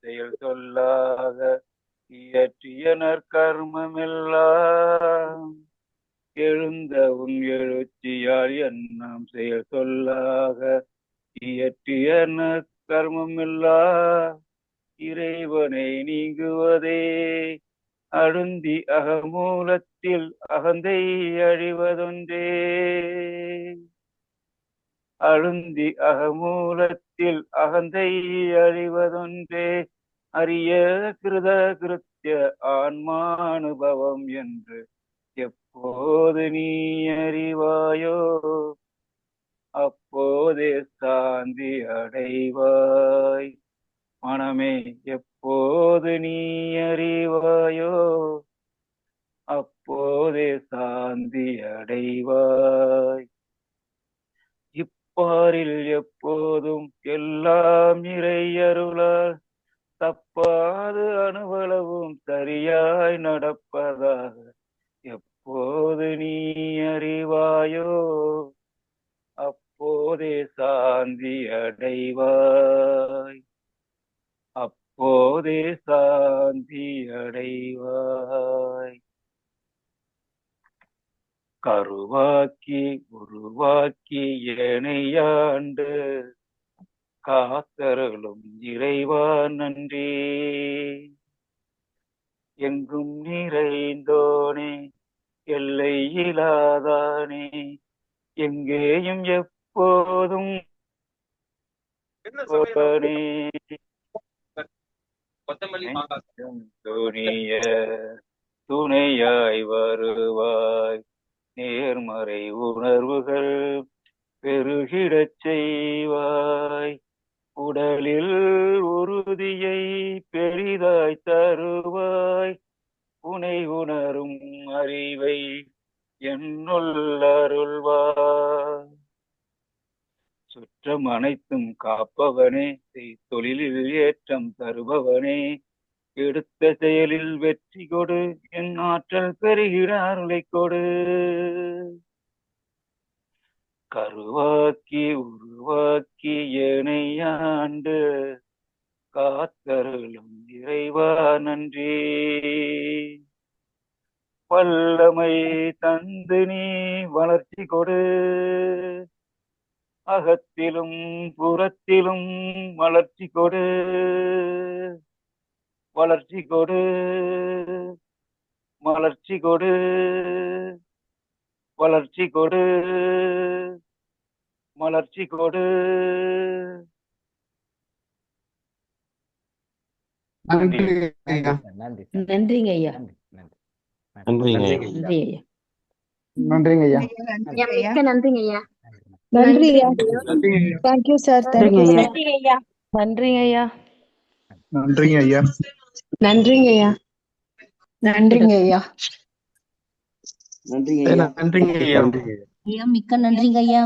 செயல் சொல்லாக இயற்றிய நற்கர்மமெல்லாம். எழுந்த உன் எழுச்சியால் எண்ணம் செயல் சொல்லாக இயற்றிய நற்கர்மமெல்லாம் இறைவனை நீங்குவதே. அழுந்தி அகமூலத்தில் அகந்தை அழிவதொன்றே. அழுந்தி அகமூலத்தில் அகந்தை அழிவதொன்றே அரிய கிருத கிருத்திய ஆன்மானுபவம் என்று எப்போது நீ அறிவாயோ அப்போதே சாந்தி அடைவாய். மனமே எப்போது நீ அறிவாயோ அப்போதே சாந்தி அடைவாய். இப்பாரில் எப்போதும் எல்லாம் இறை அருளால் தப்பாது அணுவளவும் சரியாய் நடப்பதாக எப்போது நீ அறிவாயோ அப்போதே சாந்தி அடைவாய். அப்போதே சாந்தி அடைவாய். கருவாக்கி உருவாக்கி ஏனையாண்டு காத்தருளும் இறைவா நன்றி. எங்கும் நிறைந்தோனே எல்லை இல்லாதானே எங்கேயும் எப்போதும் துணிய துணையாய் வருவாய். நேர்மறை உணர்வுகள் பெருகிடச் செய்வாய். உடலில் உறுதியை பெரிதாய் தருவாய். உனை உணரும் அறிவை என்னுள் அருள்வாய். சுற்றம் அனைத்தும் காப்பவனே, தொழிலில் ஏற்றம் தருபவனே, எடுத்த செயலில் வெற்றி கொடு, என் ஆற்றல் பெறுகிற அருளை கொடு. கருவாக்கி உருவாக்கி ஏனையாண்டு காத்தருளும் இறைவா நன்றி. வல்லமை தந்து நீ வளர்ச்சி கொடு, அகத்திலும் புறத்திலும் வளர்ச்சி கொடு. வளர்ச்சி கொடு, வளர்ச்சி கொடு, வளர்ச்சி கொடு, வளர்ச்சி கொடு. நன்றிங்க ஐயா. நன்றிங்க ஐயா. நன்றி ஐயா. நன்றிங்க ஐயா. மிக்க நன்றிங்க ஐயா. நன்றி ஐயா. Thank you sir. தேங்க்யூ ஐயா. ஐயா. நன்றிங்க ஐயா. நன்றிங்க ஐயா. நன்றிங்க ஐயா. நன்றிங்க ஐயா. நன்றிங்க ஐயா. ஐயா மிக்க நன்றிங்க ஐயா.